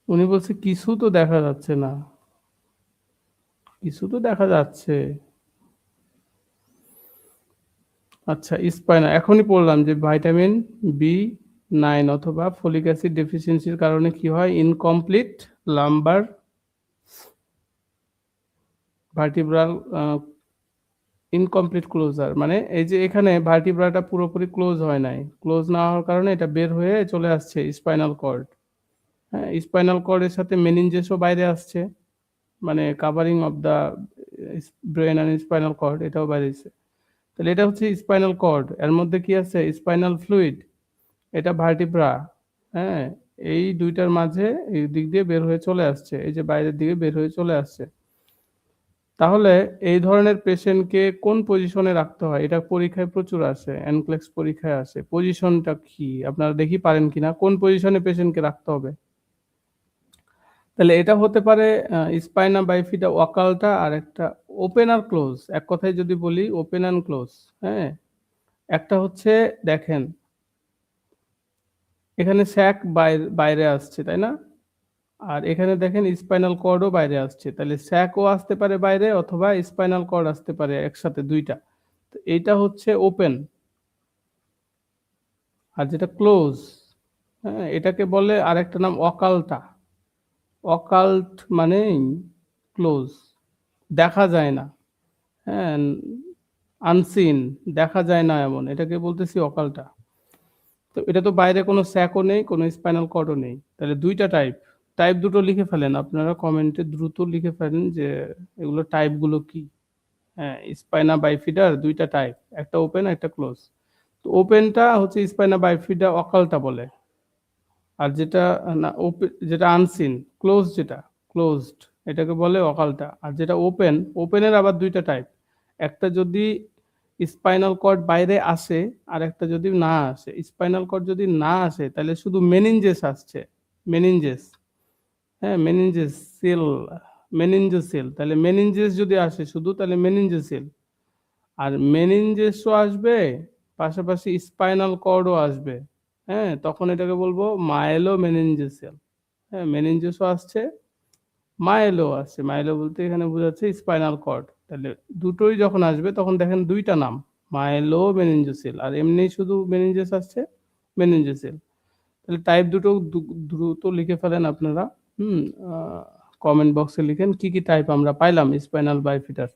উনি বলছে কিছু তো দেখা যাচ্ছে না। কিছু তো দেখা যাচ্ছে। আচ্ছা, স্পাইনা এখনই পড়লাম যে ভিটামিন বি9 অথবা ফলিক অ্যাসিড ডেফিসিয়েন্সির কারণে কি হয়? Incomplete lumbar vertebral incomplete closure, মানে এই যে এখানে ভার্টিব্রাটা পুরোপুরি ক্লোজ হয় নাই। ক্লোজ না হওয়ার কারণে এটা বের হয়ে চলে আসছে স্পাইনাল কর্ড। হ্যাঁ, স্পাইনাল কর্ডের সাথে মেনিনজেসও বাইরে আসছে। মানে covering of the brain and spinal cord এটাও বাইরে এসছে। তাহলে এটা হচ্ছে স্পাইনাল কর্ড। এর মধ্যে কি আছে? Spinal fluid. এটা ভার্টিব্রা। হ্যাঁ, এই ২ টার মাঝে এই দিক দিয়ে বের হয়ে চলে আসছে। এই যে বাইরের দিকে বের হয়ে চলে আসছে। তাহলে এই ধরনের পেশেন্টকে কোন পজিশনে রাখতে হয়? এটা পরীক্ষায় প্রচুর আসে। এনক্লেক্স পরীক্ষায় আসে। পজিশনটা কি? আপনারা দেখি পারেন কিনা? কোন পজিশনে পেশেন্টকে রাখতে হবে? তাহলে এটা হতে পারে স্পাইনা বাইফিডা অকাল্টা আর একটা ওপেন আর ক্লোজ। এক কথায় যদি বলি ওপেন অ্যান্ড ক্লোজ। হ্যাঁ? একটা হচ্ছে দেখেন, এখানে স্যাক বাইরে আসছে, তাই না? আর এখানে দেখেন স্পাইনাল কর্ডও বাইরে আসছে। তাহলে স্যাকও আসতে পারে বাইরে অথবা স্পাইনাল কর্ড আসতে পারে একসাথে ২ টা। তো এইটা হচ্ছে ওপেন। আর যেটা ক্লোজ, হ্যাঁ? এটাকে বলে আরেকটা নাম অকাল্টা। অকাল্ট মানেই ক্লোজ। দেখা যায় না। হ্যাঁ? আনসিন, দেখা যায় না এমন। এটাকে বলতেছি অকাল্টা। তো এটা তো বাইরে কোনো স্যাকও নেই, কোনো স্পাইনাল কর্ডও নেই। তাহলে ২ টা টাইপ। টাইপ দুটো লিখে ফেলেন। আপনারা কমেন্টে দ্রুত লিখে ফেলেন যে এগুলোর টাইপ গুলো কি? হ্যাঁ, স্পাইনা বাইফিডার ২ টা টাইপ। একটা ওপেন একটা ক্লোজ। তো ওপেনটা হচ্ছে স্পাইনা বাইফিডা অকাল্টা বলে। আর যেটা না যেটা আনসিন, ক্লোজড এটাকে বলে অকাল্টা। আর যেটা ওপেন, ওপেনের আবার ২ টা টাইপ। একটা যদি স্পাইনাল কর্ড বাইরে আসে, আরেকটা যদি না আসে। স্পাইনাল কর্ড যদি না আসে তাহলে শুধু মেনিনজেস আসছে। মেনিনজেস, হ্যাঁ? মেনিনজোসিল। তাহলে মেনিনজেস যদি আসে শুধু তাহলে মেনিনজোসিল। আর মেনিনজেসও আসবে, পাশাপাশি স্পাইনাল কর্ডও আসবে। হ্যাঁ? তখন এটাকে বলবো মাইলোমেনিনজেসিল। হ্যাঁ? মেনিনজেসও আসছে, মাইলো আসছে। মাইলো বলতে এখানে বোঝাচ্ছে স্পাইনাল কর্ড। তাহলে দুটোই যখন আসবে তখন দেখেন ২ টা নাম। মাইলোমেনিনজেসিল আর এমনি শুধু মেনিনজেস আসছে, মেনিনজেসিল। তাহলে টাইপ দুটো দ্রুত লিখে ফেলেন আপনারা। হুম? আ কমেন্ট বক্সে লিখেন কি, কি টাইপ আমরা পাইলাম স্পাইনাল বাইফিটার।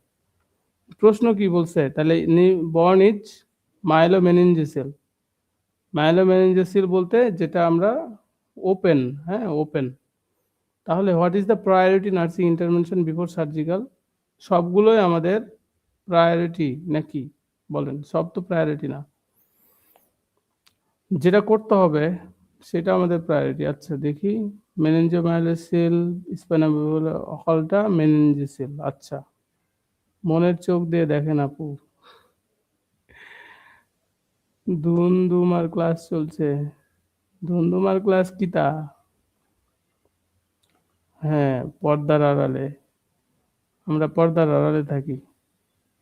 প্রশ্ন কি বলছে? তাহলে বর্ন ইজ মাইলোমেনিনজেসিল। মাইলোমেনিনজেসিল বলতে যেটা আমরা ওপেন, হ্যাঁ? ওপেন। তাহলে what is the priority nursing intervention before surgical? সবগুলোই আমাদের প্রায়োরিটি নাকি? বলেন, সব তো প্রায়োরিটি না। যেটা করতে হবে সেটা আমাদের প্রায়োরিটি। আচ্ছা দেখি, মেনিনজোমাইলোসিল, স্পাইনোমেনিয়াল অকাল্টা, মেনিনজেসিল। আচ্ছা, মনের চোখ দিয়ে দেখেন আপু। ধুমধুমার ক্লাস চলছে। ধুমধুমার ক্লাস কিতা? হ্যাঁ, পর্দার আড়ালে। আমরা পর্দার আড়ালে থাকি।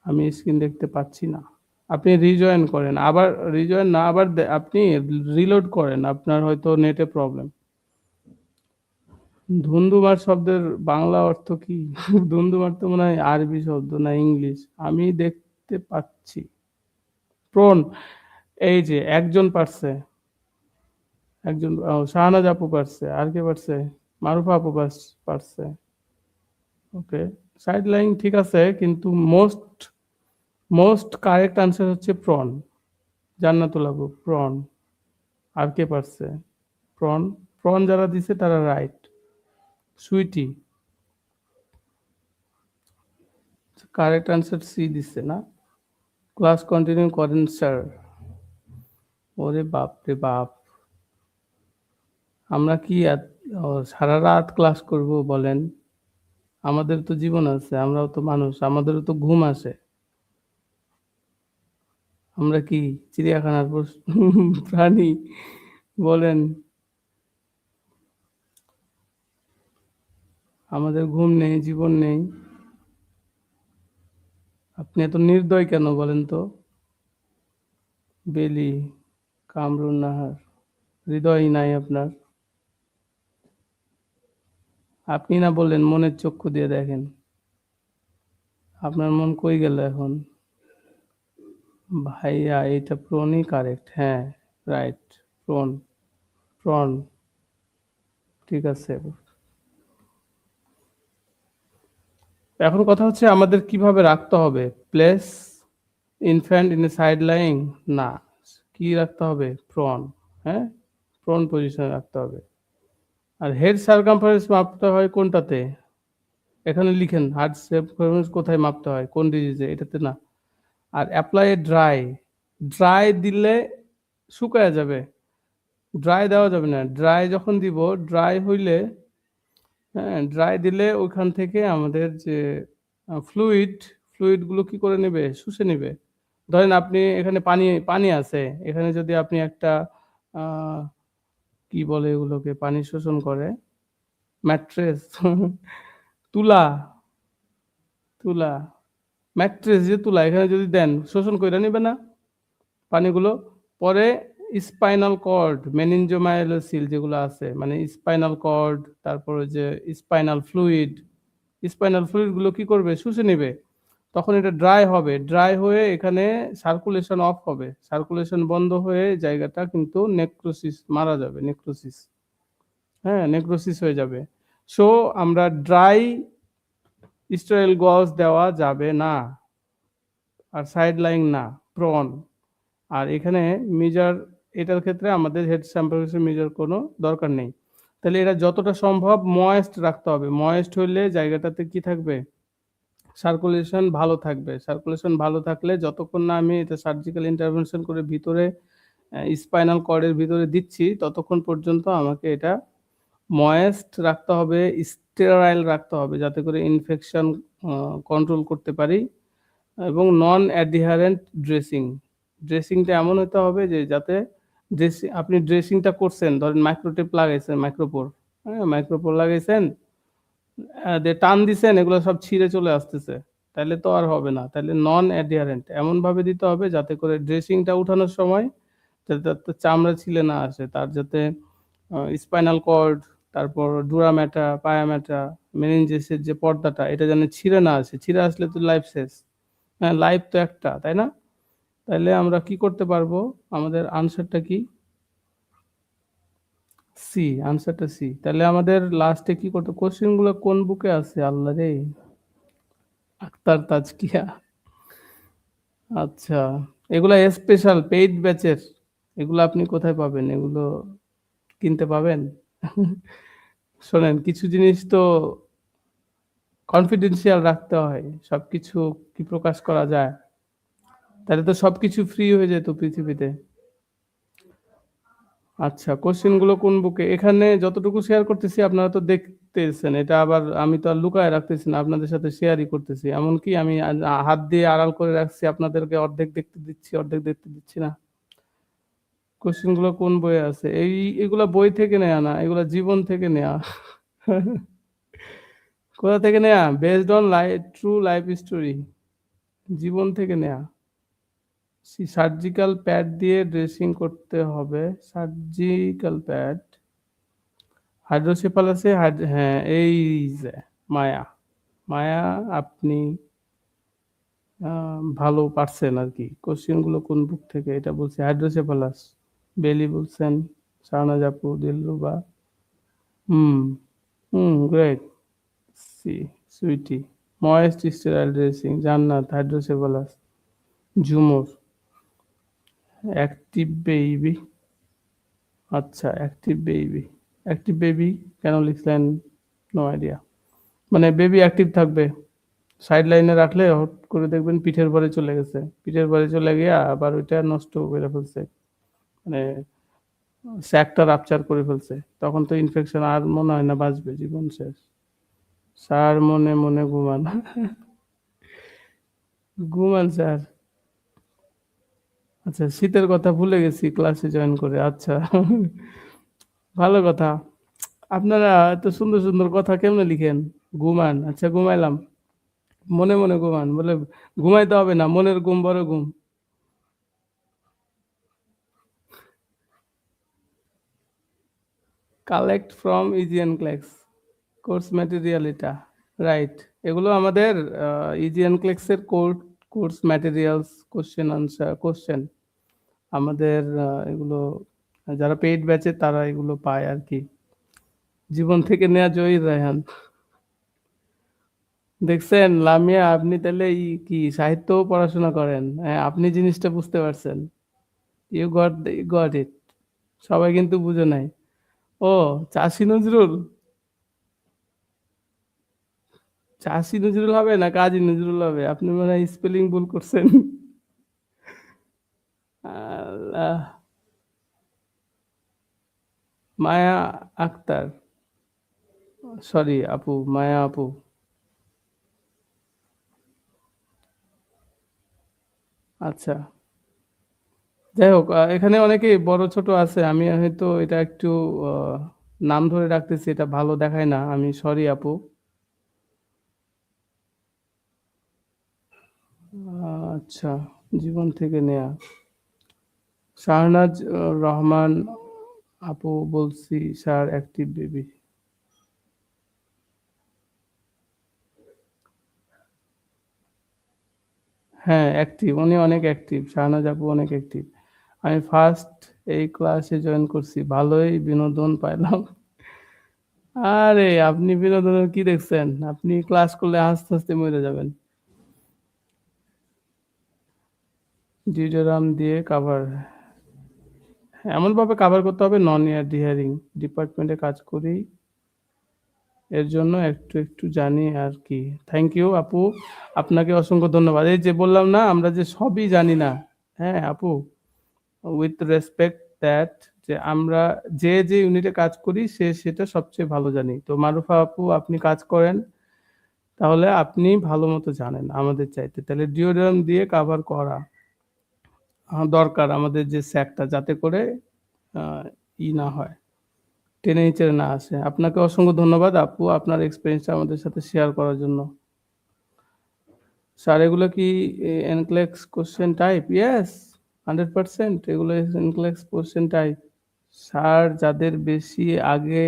আমি স্ক্রিন দেখতে পাচ্ছি না। আপনি রিজয়েন করেন। আবার রিজয়েন না আবার আপনি রিলোড করেন। আপনার হয়তো নেটে প্রবলেম। ধুন্দুমার শব্দের বাংলা অর্থ কি? ধুন্দুমার তো মনে হয় আরবি শব্দ না ইংলিশ। আমি দেখতে পাচ্ছি। প্রন এই যে একজন পারছে। একজন শাহনাজ আপু পারছে। আর কে পারছে? মারুফা আপু পারছে। ওকে। সাইড লাইন ঠিক আছে কিন্তু মোস্ট কারেক্ট আনসার হচ্ছে প্রন। জান্নাতুল আপু প্রন। আর কে পারছে? প্রন প্রন যারা দিছে তারা right. Sweety correct answer C দিচ্ছে না। ক্লাস কন্টিনিউ করেন স্যার। ওরে বাপ রে বাপ, আমরা কি সারা রাত ক্লাস করব বলেন? আমাদের তো জীবন আছে, আমরাও তো মানুষ, আমাদেরও তো ঘুম আসে। আমরা কি চিড়িয়াখানার প্রাণী বলেন? আমাদের ঘুম নেই, জীবন নেই। আপনি এত নির্দয় কেন বলেন তো? বেলি, কামরুন নাহার, হৃদয় নাই আপনার। আপনি না বললেন মনের চক্ষু দিয়ে দেখেন। আপনার মন কই গেল এখন? ভাইয়া এইটা প্রনই কারেক্ট। হ্যাঁ, রাইট। Prawn, prawn. ঠিক আছে। এখন কথা হচ্ছে আমাদের কিভাবে রাখতে হবে? Place infant in a side lying, না, কি রাখতে হবে? প্রন। হ্যাঁ, প্রন পজিশনে রাখতে হবে। আর হেড সার্কামফারেন্স মাপতে হয় কোনটাতে? এখানে লিখেন হার্ট সার্কামফারেন্স কোথায় মাপতে হয়, কোন ডিজিজে, এটাতে না। আর অ্যাপ্লাই ড্রাই, ড্রাই দিলে শুকায়া যাবে। ড্রাই দেওয়া যাবে না। ড্রাই যখন দিব, ড্রাই হইলে, হ্যাঁ, ড্রাই দিলে ওইখান থেকে আমাদের যে ফ্লুইড, ফ্লুইডগুলো কি করে নেবে? শুষে নেবে। ধরেন আপনি এখানে পানি পানি আছে। এখানে যদি আপনি একটা আ কি বলে এগুলোকে পানি শোষণ করে? ম্যাট্রেস তুলা, তুলা, ম্যাট্রেস যে তুলা এখানে যদি দেন শোষণ কইরা নিবে না পানিগুলো? পরে স্পাইনাল কর্ড, মেনিনজোমাইলোসিল যেগুলো আছে মানে স্পাইনাল কর্ড, তারপরে যে স্পাইনাল ফ্লুইড, স্পাইনাল ফ্লুইড গুলো কি করবে? শুষে নেবে। তখন এটা ড্রাই হবে। ড্রাই হয়ে এখানে সার্কুলেশন অফ হবে। সার্কুলেশন বন্ধ হয়ে জায়গাটা কিন্তু নেক্রোসিস, মারা যাবে। নেক্রোসিস, হ্যাঁ, নেক্রোসিস হয়ে যাবে। সো আমরা ড্রাই স্টেরাইল গজ দেওয়া যাবে না। আর সাইড লাইং না, প্রন। আর এখানে মেজার, এটার ক্ষেত্রে আমাদের হেড স্যাম্পেলের মেজার কোনো দরকার নেই। তাহলে এটা যতটা সম্ভব ময়েস্ট রাখতে হবে। ময়েস্ট হইলে জায়গাটাতে কি থাকবে? সার্কুলেশন ভালো থাকবে। সার্কুলেশন ভালো থাকলে যতক্ষণ না আমি এটা সার্জিক্যাল ইন্টারভেনশন করে ভিতরে স্পাইনাল কর্ডের ভিতরে দিচ্ছি ততক্ষণ পর্যন্ত আমাকে এটা ময়েস্ট রাখতে হবে, স্টেরাইল রাখতে হবে যাতে করে ইনফেকশন কন্ট্রোল করতে পারি। এবং নন অ্যাডিহারেন্ট ড্রেসিং, ড্রেসিংটা এমন হতে হবে যে যাতে আপনি ড্রেসিংটা করছেন, ধরেন মাইক্রোটেপ লাগাইছেন, মাইক্রোপোর, হ্যাঁ, মাইক্রোপোর লাগাইছেন, দিয়ে টান দিছেন, এগুলো সব ছিঁড়ে চলে আসতেছে, তাহলে তো আর হবে না। তাহলে নন অ্যাডিহারেন্ট এমনভাবে দিতে হবে যাতে করে ড্রেসিংটা উঠানোর সময় যাতে তার চামড়া ছিলে না আসে, তার যাতে স্পাইনাল কর্ড, তারপর ডুরামেটা, পায়ামেটা, মেনিনজেসের যে পর্দাটা এটা যেন ছিঁড়ে না আসে। ছিঁড়ে আসলে তো লাইফ শেষ। হ্যাঁ, লাইফ তো একটা, তাই না? তাহলে আমরা কি করতে পারবো? আমাদের আনসারটা কি? সি, আনসারটা সি। তাহলে আমাদের লাস্টে কি করতে, কোশ্চেন গুলো কোন বুকে আছে আল্লাহ রে? আক্তার তাজকিয়া, আচ্ছা, এগুলা স্পেশাল পেইড ব্যাচের। এগুলো আপনি কোথায় পাবেন? এগুলো কিনতে পাবেন? শোনেন, কিছু জিনিস তো কনফিডেন্সিয়াল রাখতে হয়, সবকিছু কি প্রকাশ করা যায়? তাহলে তো সবকিছু ফ্রি হয়ে যেত পৃথিবীতে। আচ্ছা, কোশ্চেন গুলো কোন বুকে? এখানে যতটুকু শেয়ার করতেছি আপনারা তো দেখতেছেন, এটা আবার আমি তো আর লুকায় রাখতেছি না, আপনাদের সাথে শেয়ারই করতেছি। এমনকি আমি হাত দিয়ে আড়াল করে রাখছি, আপনাদেরকে অর্ধেক দেখতে দিচ্ছি, অর্ধেক দেখতে দিচ্ছি না। কোশ্চেন গুলো কোন বইয়ে আছে? এগুলা বই থেকে নেয়া না, এগুলা জীবন থেকে নেয়া। কোথা থেকে নেয়া? Based on true life story. জীবন থেকে নেয়া। সার্জিক্যাল প্যাড দিয়ে ড্রেসিং করতে হবে। Surgical pad. হাইড্রোসেফালাসে হ্যাঁ, এই যে মায়া। মায়া আপনি ভালো পারছেন আরকি। কোয়েশ্চেন গুলো কোন বুক থেকে? এটা বলছি হাইড্রোসেফালাস। বেলি বলছেন, শাহনাজ আপু, Dilruba. Hmm, great. See, Sweety. Moist sterile dressing, Jannat, hydrocephalus, Jhumur, active baby. আচ্ছা, অ্যাক্টিভ বেবি। অ্যাক্টিভ বেবি কেন লিখলেন? No idea. মানে বেবি অ্যাক্টিভ থাকবে। সাইড লাইনে রাখলে হট করে দেখবেন পিঠের ভরে চলে গেছে। পিঠের ভরে চলে গিয়া আবার ওইটা নষ্ট করে ফেলছে। মানে স্যাকটা রাপচার করে ফেলছে। তখন তো ইনফেকশন আর মনে হয় না বাঁচবে, জীবন শেষ। স্যার মনে মনে ঘুমান। ঘুমান স্যার। আচ্ছা, শীতের কথা ভুলে গেছি ক্লাসে জয়েন করে। আচ্ছা, ভালো কথা। আপনারা এত সুন্দর সুন্দর কথা কেমনে লিখেন? ঘুমান। আচ্ছা, ঘুমাইলাম। মনে মনে ঘুমান বলে ঘুমাইতে হবে না, মনের ঘুম বড় ঘুম। Collect from easy NCLEX, course material এটা, রাইট। এগুলো আমাদের ইজি এনক্লেক্সের course materials, question answer, question আমাদের এগুলো যারা পেইড ব্যাচে তারা এগুলো পায় আর কি। জীবন থেকে নেয়া জয়ী রায়হান। দেখছেন লামিয়া, আপনি তাহলে কি সাহিত্যও পড়াশোনা করেন? হ্যাঁ, আপনি জিনিসটা বুঝতে পারছেন। You got it. সবাই কিন্তু বুঝে নাই। ও, চাষী নজরুল। চাষী নজরুল হবে না কাজী নজরুল হবে? আপনি মনে হয় স্পেলিং ভুল করছেন। আল্লাহ। মায়া আক্তার, সরি আপু, মায়া আপু। আচ্ছা, যাই হোক, এখানে অনেকেই বড় ছোট আছে, আমি হয়তো এটা একটু আহ, নাম ধরে রাখতেছি, এটা ভালো দেখায় না, আমি সরি আপু। আচ্ছা, জীবন থেকে নেয়া। শাহনাজ রহমান আপু বলছি স্যার অ্যাক্টিভ বেবি। হ্যাঁ, অ্যাক্টিভ, উনি অনেক অ্যাক্টিভ, শাহনাজ আপু অনেক অ্যাক্টিভ। আমি ফার্স্ট এই ক্লাসে জয়েন করছি, ভালোই বিনোদন পাইলাম। আরে আপনি বিনোদনের কি দেখছেন? আপনি ক্লাস করলে হাসতে হাসতে মরে যাবেন। ডিওডোরাম দিয়ে কাভার, এমন ভাবে কাভার করতে হবে নন ইয়ার হিয়ারিং ডিপার্টমেন্টে কাজ করি, এর জন্য একটু একটু জানি আর কি। থ্যাংক ইউ আপু, আপনাকে অসংখ্য ধন্যবাদ। এই যে বললাম না আমরা যে সবই জানি না, হ্যাঁ আপু, উইথ রেসপেক্ট দ্যাট, যে আমরা যে যে ইউনিটে কাজ করি সে সেটা সবচেয়ে ভালো জানি। তো মারুফা আপু, আপনি কাজ করেন, তাহলে আপনি ভালো মতো জানেন আমাদের চাইতে। তাহলে ডিওডোরাম দিয়ে কাভার করা দরকার আমাদের যে স্যাকটা, যাতে করে আহ, ই না হয়, টেনে নিচে না আসে। আপনাকে অসংখ্য ধন্যবাদ আপু, আপনার এক্সপিরিয়েন্সটা আমাদের সাথে শেয়ার করার জন্য। স্যার এগুলো কি এনক্লেক্স কোশ্চেন টাইপ? ইয়েস, 100% এগুলো এনক্লেক্স কোশ্চেন টাইপ। স্যার যাদের বেশি আগে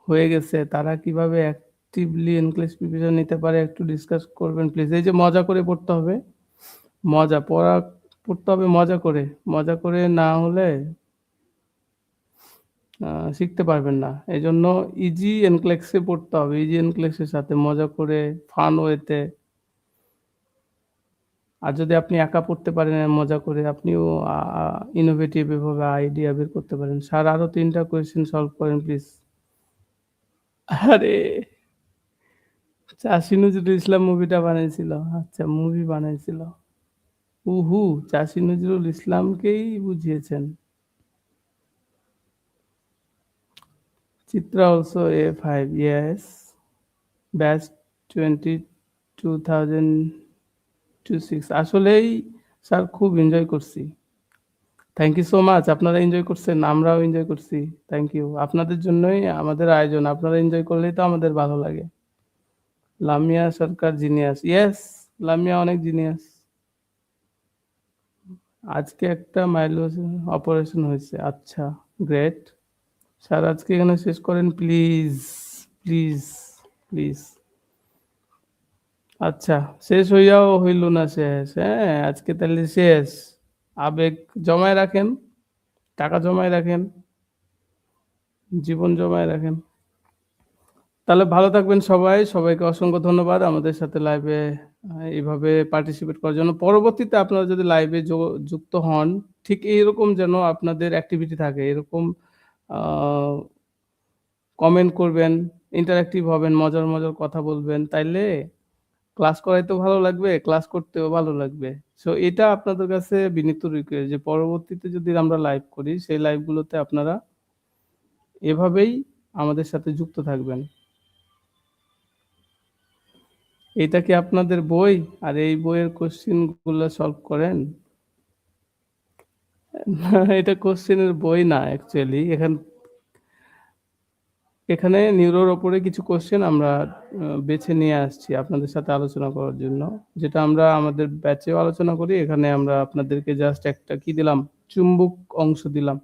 হয়ে গেছে তারা কিভাবে অ্যাক্টিভলি এনক্লেক্স প্রিপারেশন নিতে পারে একটু ডিসকাস করবেন প্লিজ। এই যে মজা করে পড়তে হবে, মজা পড়া, পড়তে হবে মজা করে। মজা করে না হলে শিখতে পারবেন না। এই জন্য ইজি এনক্লেক্সে পড়তে হবে, ইজি এনক্লেক্সের সাথে মজা করে, ফান ওয়েতে। আর যদি আপনি একা পড়তে পারেন মজা করে, আপনিও ইনোভেটিভ এভাবে আইডিয়া বের করতে পারেন। স্যার আরো 3টা কোয়েশ্চেন সলভ করেন প্লিজ। আরে, চাষী নজরুল ইসলাম মুভিটা বানাইছিল? আচ্ছা, মুভি বানাইছিল। উহু, চাষী নজরুল ইসলামকেই বুঝিয়েছেন। Chitra also A5, yes. Batch 2026। আসলেই স্যার খুব এনজয় করছি। Thank you so much. আপনারা এনজয় করছেন, আমরাও এনজয় করছি। Thank you. আপনাদের জন্যই আমাদের আয়োজন। আপনারা এনজয় করলেই তো আমাদের ভালো লাগে। লামিয়া সরকার জিনিয়াস। ইয়েস, লামিয়া অনেক জিনিয়াস। আজকে একটা অপারেশন হয়েছে। আচ্ছা, গ্রেট। স্যার আজকে এখানে শেষ করেন প্লিজ, প্লিজ, প্লিজ। আচ্ছা, শেষ হইয়াও হইল না শেষ। হ্যাঁ, আজকে তাহলে শেষ। আবেগ জমায় রাখেন, টাকা জমায় রাখেন, জীবন জমায় রাখেন। তাহলে ভালো থাকবেন সবাই। সবাইকে অসংখ্য ধন্যবাদ আমাদের সাথে লাইভে এভাবে পার্টিসিপেট করার জন্য। পরবর্তীতে আপনারা যদি লাইভে যুক্ত হন, ঠিক এইরকম যেন আপনাদের অ্যাক্টিভিটি থাকে। এরকম আ কমেন্ট করবেন, ইন্টারেক্টিভ হবেন, মজার, মজার কথা বলবেন। তাইলে ক্লাস করাইতেও ভালো লাগবে, ক্লাস করতেও ভালো লাগবে। সো এটা আপনাদের কাছে বিনীত রিকোয়েস্ট যে পরবর্তীতে যদি আমরা লাইভ করি, সেই লাইভগুলোতে আপনারা এভাবেই আমাদের সাথে যুক্ত থাকবেন। এটা কি আপনাদের বই? আর এই বইয়ের কোয়েশ্চেন গুলো সলভ করেন? না, এটা কোয়েশ্চেনের বই না অ্যাকচুয়ালি। এখানে নিউরোর উপরে কিছু কোয়েশ্চেন আমরা বেছে নিয়ে আসছি আপনাদের সাথে আলোচনা করার জন্য। যেটা আমরা আমাদের ব্যাচেও আলোচনা করি। এখানে আমরা আপনাদেরকে জাস্ট একটা কি দিলাম? চুম্বক অংশ দিলাম।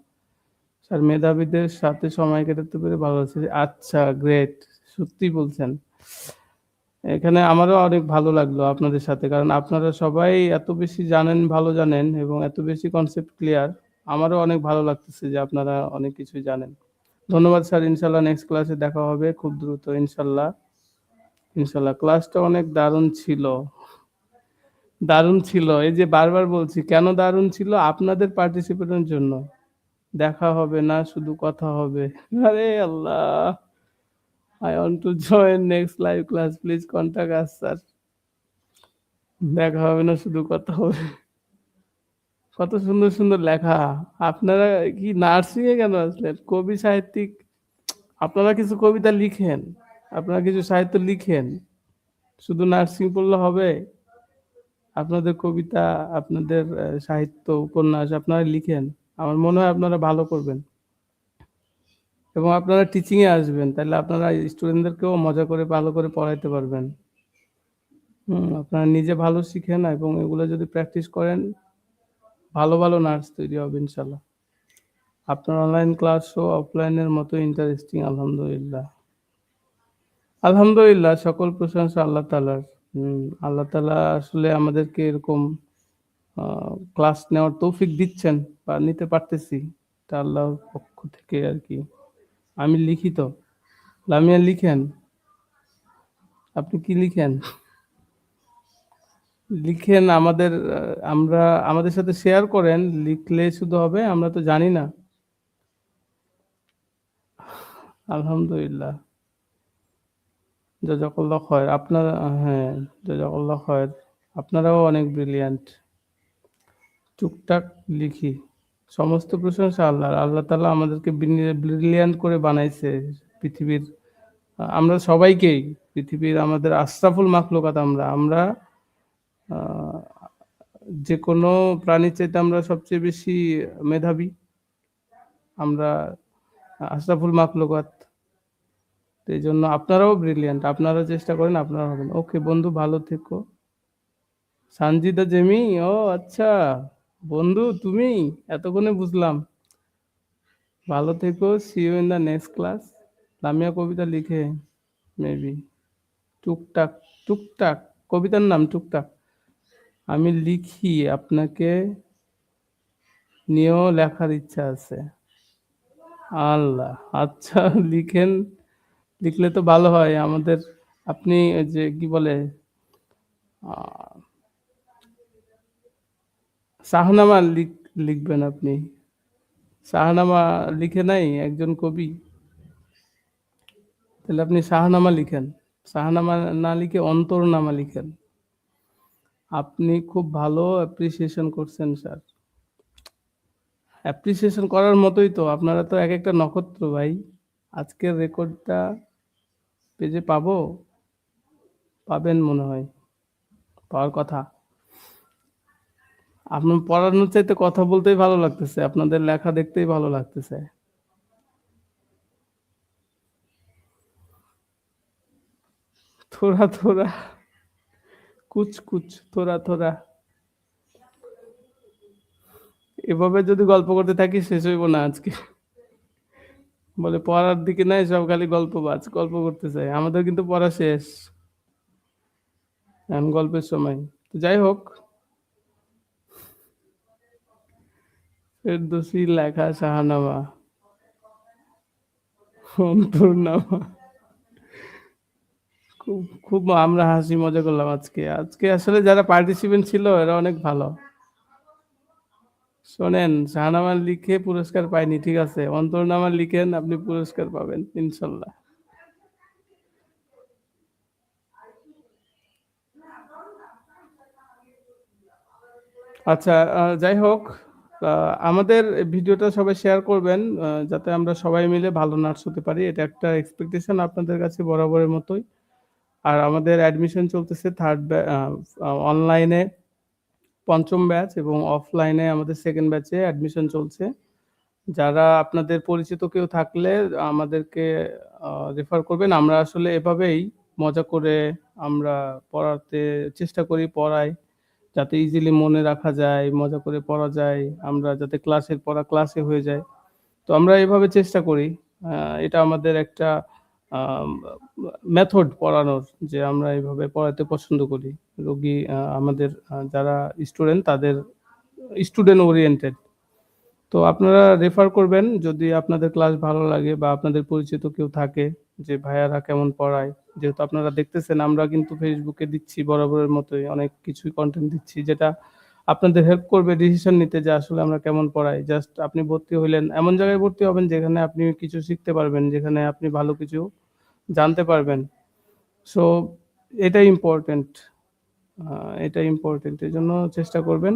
স্যার মেধাবীদের সাথে সময় কাটাতে পেরে ভালো লাগছে। আচ্ছা, গ্রেট। সত্যি বলছেন। এখানে আমারও অনেক ভালো লাগলো আপনাদের সাথে। কারণ আপনারা সবাই এত বেশি জানেন, ভালো জানেন এবং এত বেশি কনসেপ্ট ক্লিয়ার। আমারও অনেক ভালো লাগতেছে যে আপনারা অনেক কিছুই জানেন। ধন্যবাদ স্যার। ইনশাআল্লাহ নেক্সট ক্লাসে দেখা হবে খুব দ্রুত ইনশাআল্লাহ। ইনশাআল্লাহ। ক্লাসটা অনেক দারুণ ছিল। দারুণ ছিল। এই যে বারবার বলছি কেন দারুণ ছিল? আপনাদের পার্টিসিপেশনের জন্য। দেখা হবে না, শুধু কথা হবে। আরে আল্লাহ! I want to join next live class. Please contact us, sir. দেখা হবে না, শুধু কথা হবে। কত সুন্দর, সুন্দর লেখা। আপনারা কি নার্সিং এ কেন আসলেন? কবি সাহিত্যিক আপনারা কিছু কবিতা লিখেন। আপনারা কিছু সাহিত্য লিখেন। শুধু নার্সিং পড়লে হবে? আপনাদের কবিতা, আপনাদের সাহিত্য, উপন্যাস আপনারা লিখেন। আমার মনে হয় আপনারা ভালো করবেন। এবং আপনারা টিচিং এ আসবেন। তাহলে আপনারা স্টুডেন্টদেরকেও মজা করে ভালো করে পড়াইতে পারবেন। আপনারা নিজে ভালো শিখেন এবং এগুলো যদি প্র্যাকটিস করেন, ভালো, ভালো নার্স তৈরি হবে ইনশাআল্লাহ। আপনার অনলাইন ক্লাসও অফলাইনের মতো ইন্টারেস্টিং আলহামদুলিল্লাহ। আলহামদুলিল্লাহ সকল প্রশংসা আল্লাহ তাআলার। আল্লাহ তাআলা আসলে আমাদেরকে এরকম আ ক্লাস নেওয়ার তৌফিক দিচ্ছেন বা নিতে পারতেছি। এটা আল্লাহর পক্ষ থেকে আরকি। আমি লিখি তো। লামিয়া লিখেন। আপনি কি লিখেন? লিখেন আমরা আমাদের সাথে শেয়ার করেন। লিখলে শুধু হবে? আমরা তো জানি না। আলহামদুলিল্লাহ। জাযাকাল্লাহ খায়ের। আপনারা হ্যাঁ, জাযাকাল্লাহ খায়ের। আপনারাও অনেক ব্রিলিয়ান্ট। টুকটাক লিখি। সমস্ত প্রশংসা আল্লাহর। আল্লাহ তাআলা আমাদেরকে ব্রিলিয়ান্ট করে বানাইছে। পৃথিবীর আমরা সবাইকেই পৃথিবীর আমাদের আশরাফুল মাখলুকাত আমরা। আমরা আ যেকোনো প্রাণীর চাইতে আমরা সবচেয়ে বেশি মেধাবী। আমরা আশরাফুল মাখলুকাত। তো এইজন্য আপনারাও ব্রিলিয়ান্ট। আপনারা চেষ্টা করেন, আপনারা হবেন। ওকে বন্ধু ভালো থেকো। সানজিদা জেমি, ও আচ্ছা। বন্ধু তুমি? এতক্ষণে বুঝলাম। ভালো থেকো। See you in the next class. Lamia কবিতা লিখে মেবি। টুকটাক, টুকটাক। কবিতার নাম টুকটাক। আমি লিখি, আপনাকে নিয়েও লেখার ইচ্ছা আছে। আল্লাহ! আচ্ছা লিখেন। লিখলে তো ভালো হয়। আপনি ওই যে কি বলে আ শাহনামা লিখবেন আপনি। শাহনামা লিখে নাই একজন কবি? তাহলে আপনি শাহনামা লিখেন। শাহনামা না লিখে অন্তরনামা লিখেন। আপনি খুব ভালো অ্যাপ্রিসিয়েশন করছেন স্যার। অ্যাপ্রিসিয়েশন করার মতোই তো। আপনারা তো একেকটা নক্ষত্র ভাই। আজকের রেকর্ডটা পেজে পাবো? পাবেন মনে হয়। পাওয়ার কথা। আপনার পড়ানোর চাইতে কথা বলতেই ভালো লাগতেছে। আপনাদের লেখা দেখতেই ভালো লাগতেছে। থোড়া, থোড়া, কুছ, কুছ, থোড়া, থোড়া। এভাবে যদি গল্প করতে থাকি শেষ হইব না আজকে। বলে পড়ার দিকে নাই সব খালি গল্পবাজ, গল্প করতে চায়। আমাদের কিন্তু পড়া শেষ। এখন গল্পের সময়। তো যাই হোক, ফেরদৌসির লেখা শাহনামা, অন্তরনামা। খুব, খুব আমরা হাসি মজা করলাম আজকে। আজকে আসলে যারা পার্টিসিপেন্ট ছিল এরা অনেক ভালো। শোনেন, শাহনামা লিখে পুরস্কার পাইনি, ঠিক আছে? অন্তরনামা লিখেন, আপনি পুরস্কার পাবেন ইনশাল্লাহ। আচ্ছা, যাই হোক, আমাদের ভিডিওটা সবাই শেয়ার করবেন, যাতে আমরা সবাই মিলে ভালো নার্স হতে পারি। এটা একটা এক্সপেকটেশন আপনাদের কাছে বরাবরের মতোই। আর আমাদের অ্যাডমিশন চলতেছে অনলাইনে ৫ম ব্যাচ এবং অফলাইনে আমাদের 2nd ব্যাচে অ্যাডমিশন চলছে। যারা আপনাদের পরিচিত কেউ থাকলে আমাদেরকে রেফার করবেন। আমরা আসলে এভাবেই মজা করে আমরা পড়াতে চেষ্টা করি, পড়াই। যাতে ইজিলি মনে রাখা যায়, মজা করে পড়া যায়। আমরা যাতে ক্লাসের পড়া ক্লাসে হয়ে যায়। তো আমরা এভাবে চেষ্টা করি। আ এটা আমাদের একটা আম মেথড পড়ানোর, যে আমরা এভাবে পড়াতে পছন্দ করি। রোগী আমাদের যারা স্টুডেন্ট তাদের স্টুডেন্ট ওরিয়েন্টেড। তো আপনারা রেফার করবেন যদি আপনাদের ক্লাস ভালো লাগে বা আপনাদের পরিচিত কেউ থাকে যে ভাইয়ারা কেমন পড়ায়। যেহেতু আপনারা দেখতেছেন আমরা কিন্তু Facebook এ দিচ্ছি বরাবরের মতোই অনেক কিছুই কনটেন্ট দিচ্ছি, যেটা আপনাদের হেল্প করবে ডিসিশন নিতে যে আসলে আমরা কেমন পড়াই। জাস্ট আপনি ভর্তি হইলেন, এমন জায়গায় ভর্তি হবেন যেখানে আপনি কিছু শিখতে পারবেন, যেখানে আপনি ভালো কিছু জানতে পারবেন। সো এটাই ইম্পোর্টেন্ট। আ এটাই ইম্পোর্টেন্ট। এজন্য চেষ্টা করবেন।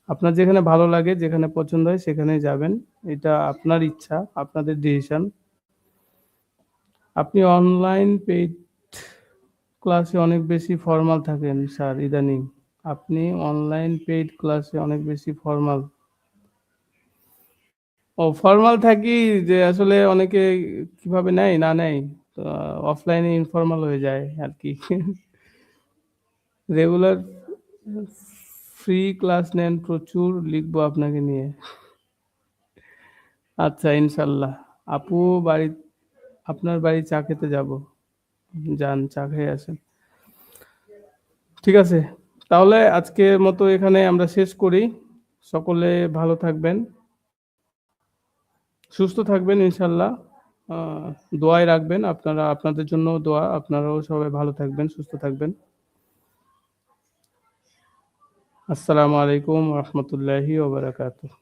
আপনার যেখানে ভালো লাগে, যেখানে পছন্দ হয় সেখানেই যাবেন। এটা আপনার ইচ্ছা, আপনাদের ডিসিশন। আপনি অনলাইন পেইড ক্লাসে অনেক বেশি ফরমাল থাকেন স্যার ইদানিং। আপনি অনলাইন পেইড ক্লাসে অনেক বেশি ফরমাল। ফরমাল থাকি যে আসলে অনেকে কিভাবে নেয় না নেয়। তো অফলাইনে ইনফরমাল হয়ে যায় আরকি। রেগুলার ফ্রি ক্লাস নেন প্রচুর, লিখবো আপনাকে নিয়ে। আচ্ছা ইনশাল্লাহ। আপু বাড়ি আপনার বাড়ি চা খেতে যাবো। যান চা খেয়ে আসেন। ঠিক আছে। তাহলে আজকের মতো এখানে আমরা শেষ করি। সকলে ভালো থাকবেন, সুস্থ থাকবেন ইনশাল্লাহ। আ দোয়ায় রাখবেন। আপনারা আপনাদের জন্যও দোয়া। আপনারাও সবাই ভালো থাকবেন, সুস্থ থাকবেন। আসসালামু আলাইকুম ওয়া রাহমাতুল্লাহি ওয়া বারাকাতুহু।